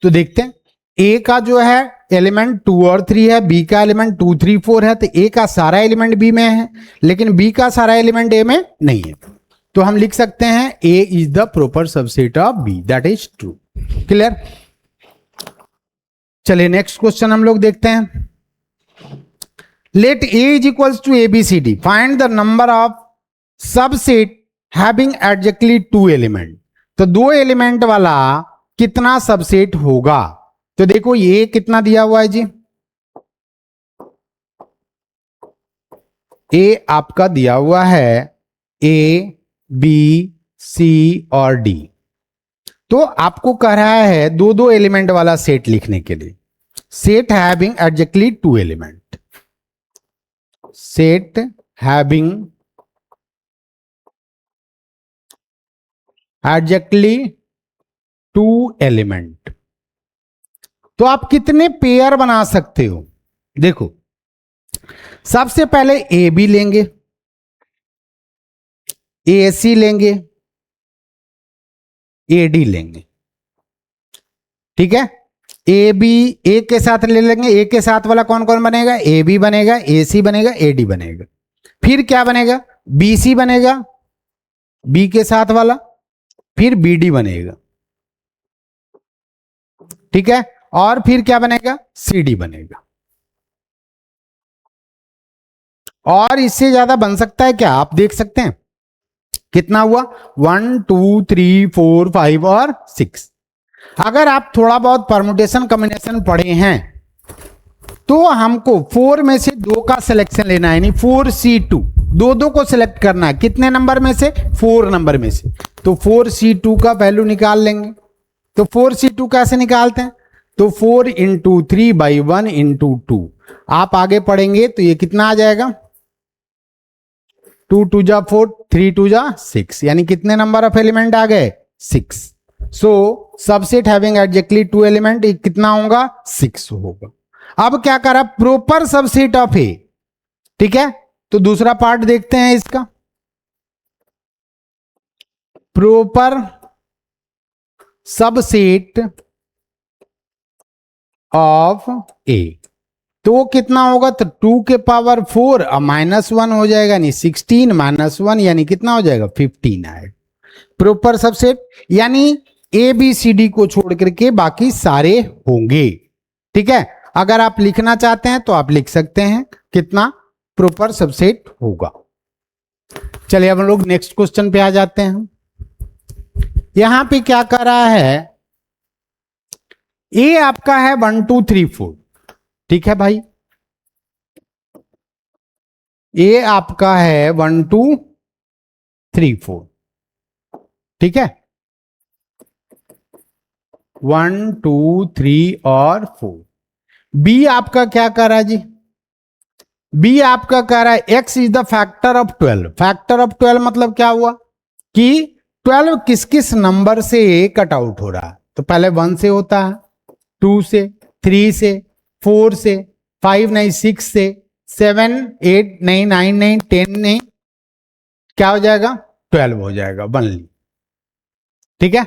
तो देखते हैं a का जो है एलिमेंट 2 और 3 है, b का एलिमेंट 2 3 4 है, तो a का सारा एलिमेंट b में है, लेकिन b का सारा एलिमेंट a में नहीं है। तो हम लिख सकते हैं a is the proper subset of b, that is true. Clear? चलिए नेक्स्ट क्वेश्चन हम लोग देखते हैं। Let a is equals to ABCD, find the number of subset having exactly 2 element. तो 2 एलिमेंट वाला कितना सबसेट होगा? तो देखो ये कितना दिया हुआ है जी? a आपका दिया हुआ है A B C और D। तो आपको कह रहा है 2 एलिमेंट वाला सेट लिखने के लिए, set having exactly 2 element, set having exactly 2 element. तो आप कितने पेयर बना सकते हो? देखो सबसे पहले ए बी लेंगे, ए सी लेंगे, ए डी लेंगे। ठीक है? ए बी ए के साथ ले लेंगे, ए के साथ वाला कौन कौन बनेगा? ए बी बनेगा, ए सी बनेगा, ए डी बनेगा। फिर क्या बनेगा? बी सी बनेगा, बी के साथ वाला, फिर बी डी बनेगा। ठीक है? और फिर क्या बनेगा, CD बनेगा। और इससे ज्यादा बन सकता है क्या, आप देख सकते हैं कितना हुआ, 1 2 3 4 5 और 6। अगर आप थोड़ा बहुत परमुटेशन कॉम्बिनेशन पढ़े हैं तो हमको 4 में से 2 का सिलेक्शन लेना है, यानी 4C2, दो को सिलेक्ट करना है। कितने नंबर में से, 4 नंबर में से। तो 4C2 का वैल्यू निकाल लेंगे। तो 4C2 कैसे निकालते हैं, तो 4 इंटू 3 बाई 1 इंटू 2। आप आगे पढ़ेंगे तो ये कितना आ जाएगा, 2 2 जा 4, 3 2 जा 6, यानी कितने नंबर ऑफ एलिमेंट आ गए, 6। सो सबसेट हैविंग एग्जैक्टली 2 एलिमेंट, कितना होगा, 6 होगा। अब क्या करा, प्रॉपर सबसेट ऑफ ए, ठीक है। तो दूसरा पार्ट देखते हैं इसका, प्रॉपर सबसेट ऑफ ए। तो वो कितना होगा, तो 2 के पावर 4 और -1 हो जाएगा, यानी 16 -1 यानी कितना हो जाएगा, 15 आएगा। प्रॉपर सबसेट यानी ABCD को छोड़ करके बाकी सारे होंगे, ठीक है। अगर आप लिखना चाहते हैं तो आप लिख सकते हैं कितना प्रॉपर सबसेट होगा। चलिए अब हम लोग नेक्स्ट क्वेश्चन पे आ जाते हैं। यहां पे क्या कर रहा है, ए आपका है 1 2 3 4, ठीक है भाई। ए आपका है 1 2 3 4, ठीक है, 1 2 3 और 4। बी आपका क्या कर रहा है जी, बी आपका कह रहा है x is the factor of 12। Factor of 12 मतलब क्या हुआ कि 12 किस किस नंबर से कट आउट हो रहा है। तो पहले 1 से होता है, 2 से, 3 से, 4 से, 5 नहीं 6 से, 7 8 नहीं 9 नहीं 10 नहीं, क्या हो जाएगा, 12 हो जाएगा बनली, ठीक है।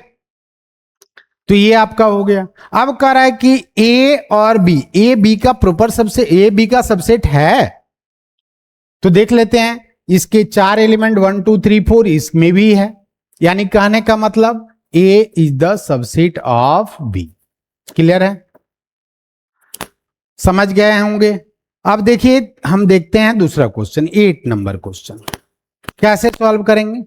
तो ये आपका हो गया। अब कह रहा है कि ए और बी, ए बी का प्रॉपर सबसे, ए बी का सबसेट है। तो देख लेते हैं, इसके 4 एलिमेंट 1 2 3 4 इसमें भी है, यानी कहने का मतलब A is the subset of B. Clear है, समझ गए होंगे। अब देखिए हम देखते हैं दूसरा क्वेश्चन, 8 नंबर क्वेश्चन कैसे सॉल्व करेंगे।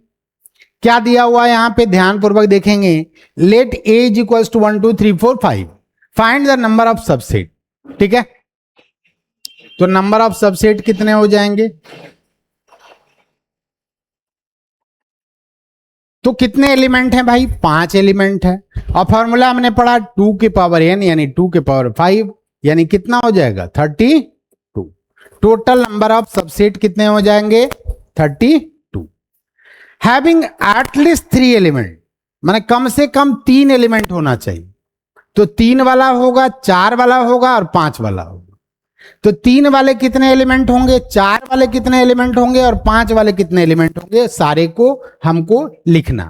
क्या दिया हुआ है यहां पे, ध्यान पूर्वक देखेंगे। Let A is equals to 1 2 3 4 5, find the number of subset, ठीक है। तो नंबर ऑफ सबसेट कितने हो जाएंगे, तो कितने एलिमेंट हैं भाई, 5 एलिमेंट है। और फॉर्मूला हमने पढ़ा 2 के पावर n यानी 2 के पावर 5, यानी कितना हो जाएगा 32। टोटल नंबर ऑफ सबसेट कितने हो जाएंगे, 32। हैविंग एटलीस्ट 3 एलिमेंट, माने कम से कम 3 एलिमेंट होना चाहिए। तो 3 वाला होगा, 4 वाला होगा और 5 वाला होगा। तो 3 वाले कितने एलिमेंट होंगे, 4 वाले कितने एलिमेंट होंगे और 5 वाले कितने एलिमेंट होंगे, सारे को हमको लिखना।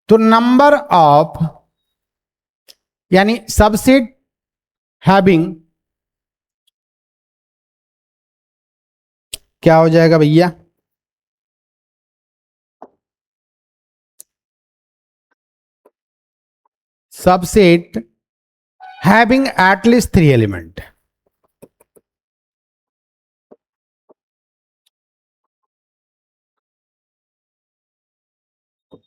तो नंबर ऑफ यानी सबसेट हैविंग क्या हो जाएगा भैया, सबसेट हैविंग एटलीस्ट 3 एलिमेंट।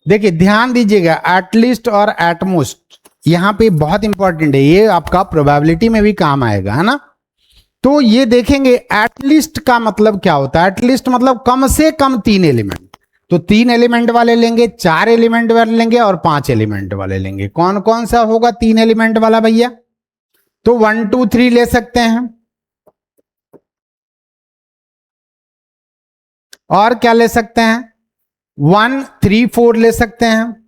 देखिए ध्यान दीजिएगा, एटलीस्ट और एटमोस्ट यहां पे बहुत इंपॉर्टेंट है, ये आपका प्रोबेबिलिटी में भी काम आएगा, है ना। तो ये देखेंगे एटलीस्ट का मतलब क्या होता है, एटलीस्ट मतलब कम से कम 3 एलिमेंट। तो 3 एलिमेंट वाले लेंगे, 4 एलिमेंट वाले लेंगे और 5 एलिमेंट वाले लेंगे। कौन कौन सा होगा 3 एलिमेंट वाला भैया, तो 1 2 3 ले सकते हैं, और क्या ले सकते हैं, 1 3 4 ले सकते हैं,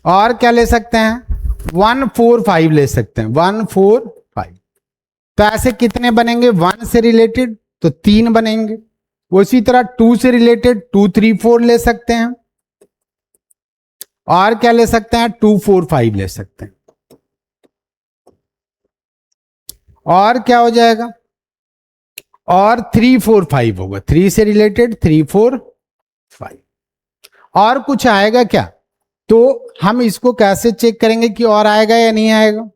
और क्या ले सकते हैं, 1 4 5 ले सकते हैं, 1 4 5। तो ऐसे कितने बनेंगे, 1 से रिलेटेड तो 3 बनेंगे। उसी तरह 2 से रिलेटेड 2 3 4 ले सकते हैं, और क्या ले सकते हैं, 2 4 5 ले सकते हैं। और क्या हो जाएगा, और 3 4 5 होगा, 3 से रिलेटेड 3 4 5। और कुछ आएगा क्या, तो हम इसको कैसे चेक करेंगे कि और आएगा या नहीं आएगा?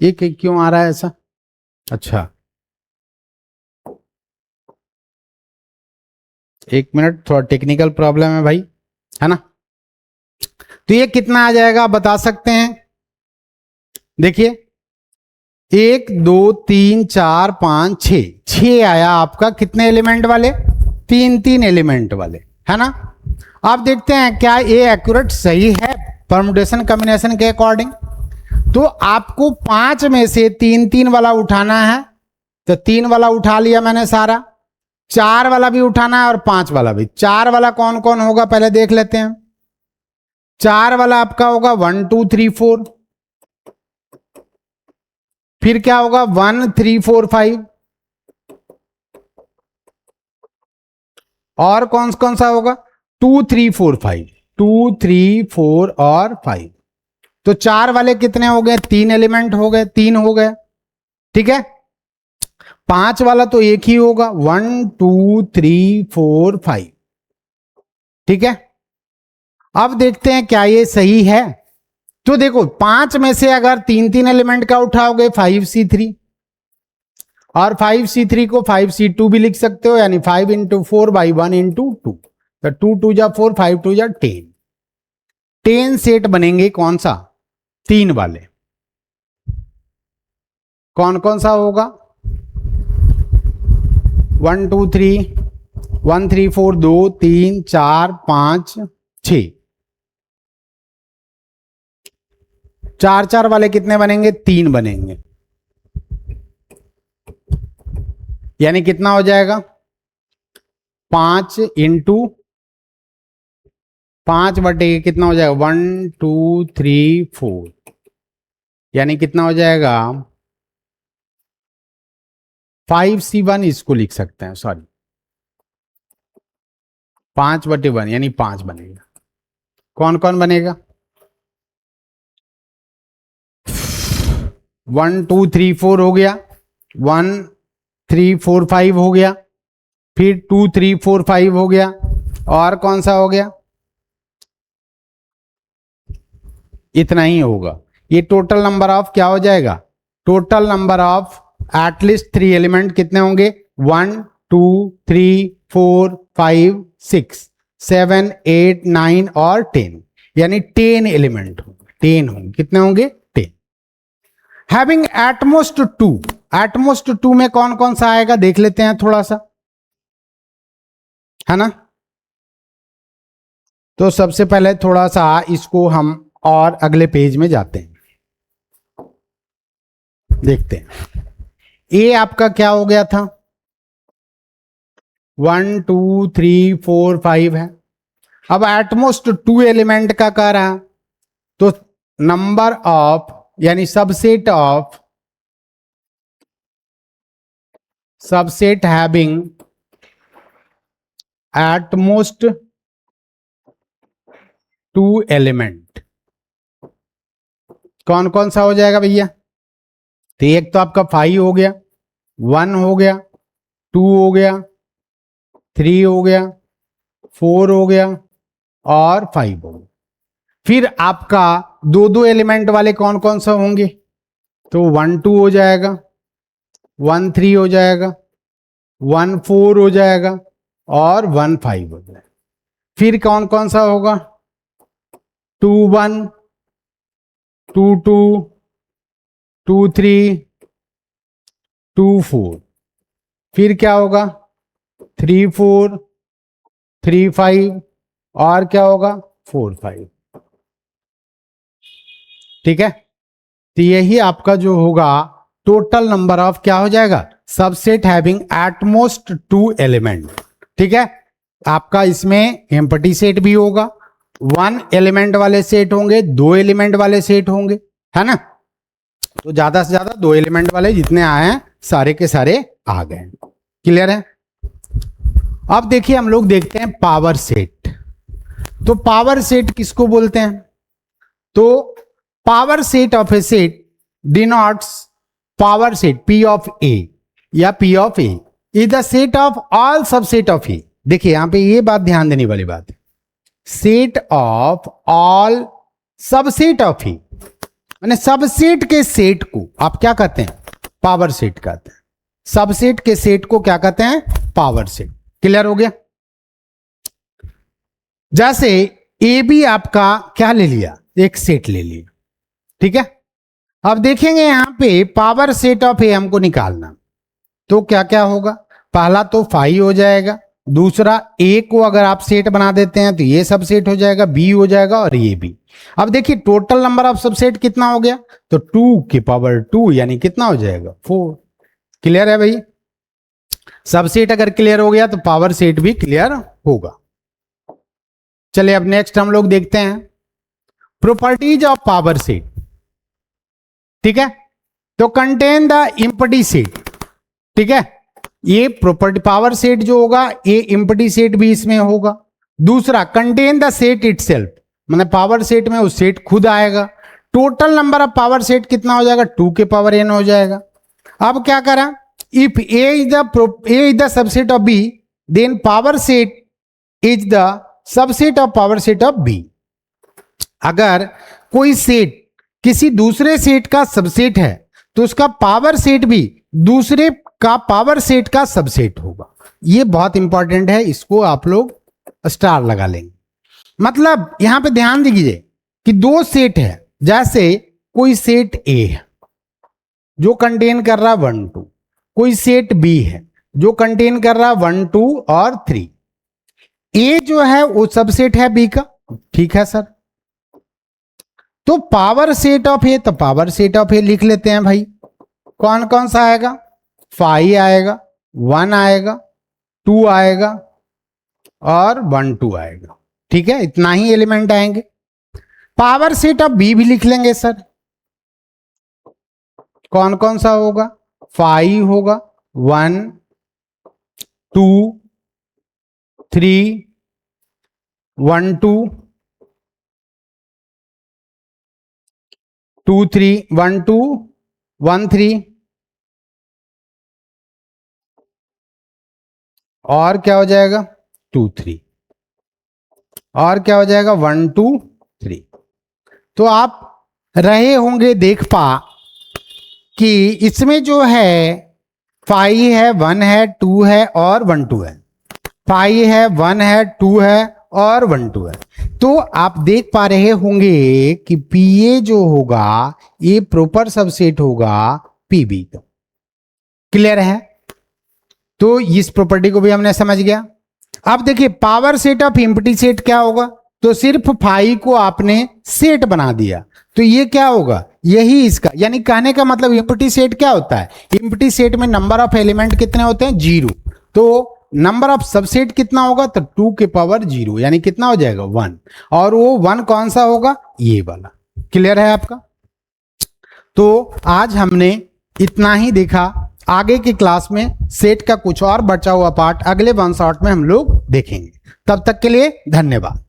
ये क्यों आ रहा है ऐसा? अच्छा, एक मिनट, थोड़ा टेक्निकल प्रॉब्लम है भाई, है ना। तो ये कितना आ जाएगा आप बता सकते हैं? देखिए, 1 2 3 4 5 6, 6 आया आपका, कितने एलिमेंट वाले? 3 एलिमेंट वाले, है ना। आप देखते हैं क्या ये एक्यूरेट सही है परम्यूटेशन कॉम्बिनेशन के अकॉर्डिंग? तो आपको 5 में से 3 वाला उठाना है, तो 3 वाला उठा लिया मैंने सारा, 4 वाला भी उठाना है और 5 वाला भी। 4 वाला कौन कौन होगा पहले देख लेते हैं। 4 वाला आपका होगा 1 2 3 4, फिर क्या होगा 1 3 4 5, और कौन सा होगा 2 3 4 5, 2 3 4 और 5। तो 4 वाले कितने हो गए? 3 एलिमेंट हो गए, 3 हो गए, ठीक है। 5 वाला तो एक ही होगा, 1 2 3 4 5, ठीक है। अब देखते हैं क्या ये सही है। तो देखो 5 में से अगर 3 एलिमेंट का उठाओगे 5C3, और 5C3 को 5C2 भी लिख सकते हो, यानी 5 इंटू 4 बाई 1 इंटू 2, तो 2 2 जा 4, 5 2 जा 10। 10 सेट बनेंगे, कौन सा? 3 वाले। कौन कौन सा होगा? 1 2 3, 1 3 4 2 3 4 5 6, 4 वाले कितने बनेंगे? 3 बनेंगे, यानी कितना हो जाएगा? 5 इंटू 5 बटे कितना हो जाएगा? 1 2 3 4, यानी कितना हो जाएगा? 5C1 इसको लिख सकते हैं, सॉरी 5 बटे 1 यानी 5 बनेगा। कौन कौन बनेगा? 1 2 3 4 हो गया, 1 3 4 5 हो गया, फिर 2 3 4 5 हो गया, और कौन सा हो गया? इतना ही होगा। ये टोटल नंबर ऑफ क्या हो जाएगा? Total number of at least 3 element कितने होंगे? 1 2 3 4 5 6 7 8 9 और 10, यानी 10 एलिमेंट होंगे। 10 होंगे, कितने होंगे? 10। हैविंग एटमोस्ट 2, एटमोस्ट 2 में कौन कौन सा आएगा देख लेते हैं थोड़ा सा, है ना। तो सबसे पहले थोड़ा सा इसको हम और अगले पेज में जाते हैं, देखते हैं। ए आपका क्या हो गया था? 1 2 3 4 5 है। अब एटमोस्ट 2 एलिमेंट का कह रहा है, तो नंबर ऑफ यानी सबसेट हैविंग एटमोस्ट 2 एलिमेंट कौन कौन सा हो जाएगा भैया? तो एक तो आपका 5 हो गया, 1 हो गया, 2 हो गया, 3 हो गया, 4 हो गया और 5 हो गया। फिर आपका 2 एलिमेंट वाले कौन कौन सा होंगे? तो 1 2 हो जाएगा, 1 3 हो जाएगा, 1 4 हो जाएगा और 1 5 हो जाएगा। फिर कौन कौन सा होगा? 2 1 2 2 2 3 2 4। फिर क्या होगा? 3 4 3 5 और क्या होगा? 4 5, ठीक है। तो यही आपका जो होगा टोटल नंबर ऑफ क्या हो जाएगा? सबसेट हैविंग एटमोस्ट 2 एलिमेंट, ठीक है। आपका इसमें एम्प्टी सेट भी होगा, 1 एलिमेंट वाले सेट होंगे, 2 एलिमेंट वाले सेट होंगे, है ना। तो ज्यादा से ज्यादा 2 एलिमेंट वाले जितने आए हैं सारे के सारे आ गए। क्लियर है? अब देखिए हम लोग देखते हैं पावर सेट। तो पावर सेट किसको बोलते हैं? तो power set of A set denotes power set P of A या P of A is the set of all subset of A. देखिए यहां पे ये बात ध्यान देने वाली बात है, set of all subset of A, माने सबसेट के सेट को आप क्या कहते हैं, पावर सेट कहते हैं। सबसेट के सेट को क्या कहते हैं, पावर सेट। क्लियर हो गया। जैसे ए बी आपका क्या ले लिया, एक सेट ले लिया, ठीक है। अब देखेंगे यहां पे पावर सेट ऑफ ए हमको निकालना, तो क्या क्या होगा, पहला तो 5 हो जाएगा, दूसरा ए को अगर आप सेट बना देते हैं तो ये सब सेट हो जाएगा, बी हो जाएगा और ये भी। अब देखिए टोटल नंबर ऑफ सबसेट कितना हो गया, तो 2 की पावर 2 यानी कितना हो जाएगा 4। क्लियर है भाई। सबसेट अगर क्लियर हो गया तो पावर सेट भी क्लियर होगा। चलिए अब नेक्स्ट हम लोग देखते हैं प्रॉपर्टीज ऑफ पावर सेट, ठीक है। तो कंटेन द एम्प्टी सेट, ठीक है। ये प्रॉपर्टी पावर सेट जो होगा ये एम्प्टी सेट भी इसमें होगा। दूसरा कंटेन द सेट इटसेल्फ, माने पावर सेट में उस सेट खुद आएगा। Total number of power set कितना हो जाएगा, 2 के पावर n हो जाएगा। अब क्या करा, if A is the subset of B then power set is the subset of power set of B। अगर कोई सेट किसी दूसरे सेट का सबसेट है तो उसका पावर सेट भी दूसरे का पावर सेट का सबसेट होगा। ये बहुत इंपॉर्टेंट है, इसको आप लोग स्टार लगा लेंगे। मतलब यहां पे ध्यान दीजिए कि दो सेट है, जैसे कोई सेट A है जो कंटेन कर रहा 1 2, कोई सेट B है जो कंटेन कर रहा 1 2 और 3। A जो है वो सबसेट है B का, ठीक है सर। तो पावर सेट ऑफ ए, तो पावर सेट ऑफ ए लिख लेते हैं भाई। कौन कौन सा आएगा, 5 आएगा, 1 आएगा, 2 आएगा और 1 2 आएगा, ठीक है। इतना ही एलिमेंट आएंगे। पावर सेट ऑफ बी भी लिख लेंगे सर। कौन कौन सा होगा, 5 होगा, 1 2 3 1 2 2 3 1 2 1 3 और क्या हो जाएगा 2 3 और क्या हो जाएगा 1 2 3। तो आप रहे होंगे देख पा कि इसमें जो है 5 है, 1 है, 2 है और 1 2 है। 5 है, 1 है, 2 है और 1 2 है। तो आप देख पा रहे होंगे कि PA जो होगा ये प्रॉपर सबसेट होगा PB का। क्लियर है। तो इस प्रॉपर्टी को भी हमने समझ गया। अब देखिए power set of empty set क्या होगा, तो सिर्फ 5 को आपने सेट बना दिया तो ये क्या होगा, यही इसका, यानी कहने का मतलब एम्प्टी सेट क्या होता है, एम्प्टी सेट में नंबर ऑफ एलिमेंट कितने होते हैं 0। तो नंबर ऑफ सबसेट कितना होगा, तो 2 के पावर 0 यानी कितना हो जाएगा 1। और वो 1 कौन सा होगा, ये वाला। क्लियर है आपका। तो आज हमने इतना ही देखा। आगे की क्लास में सेट का कुछ और बचा हुआ पार्ट अगले 1 शॉट में हम लोग देखेंगे। तब तक के लिए धन्यवाद।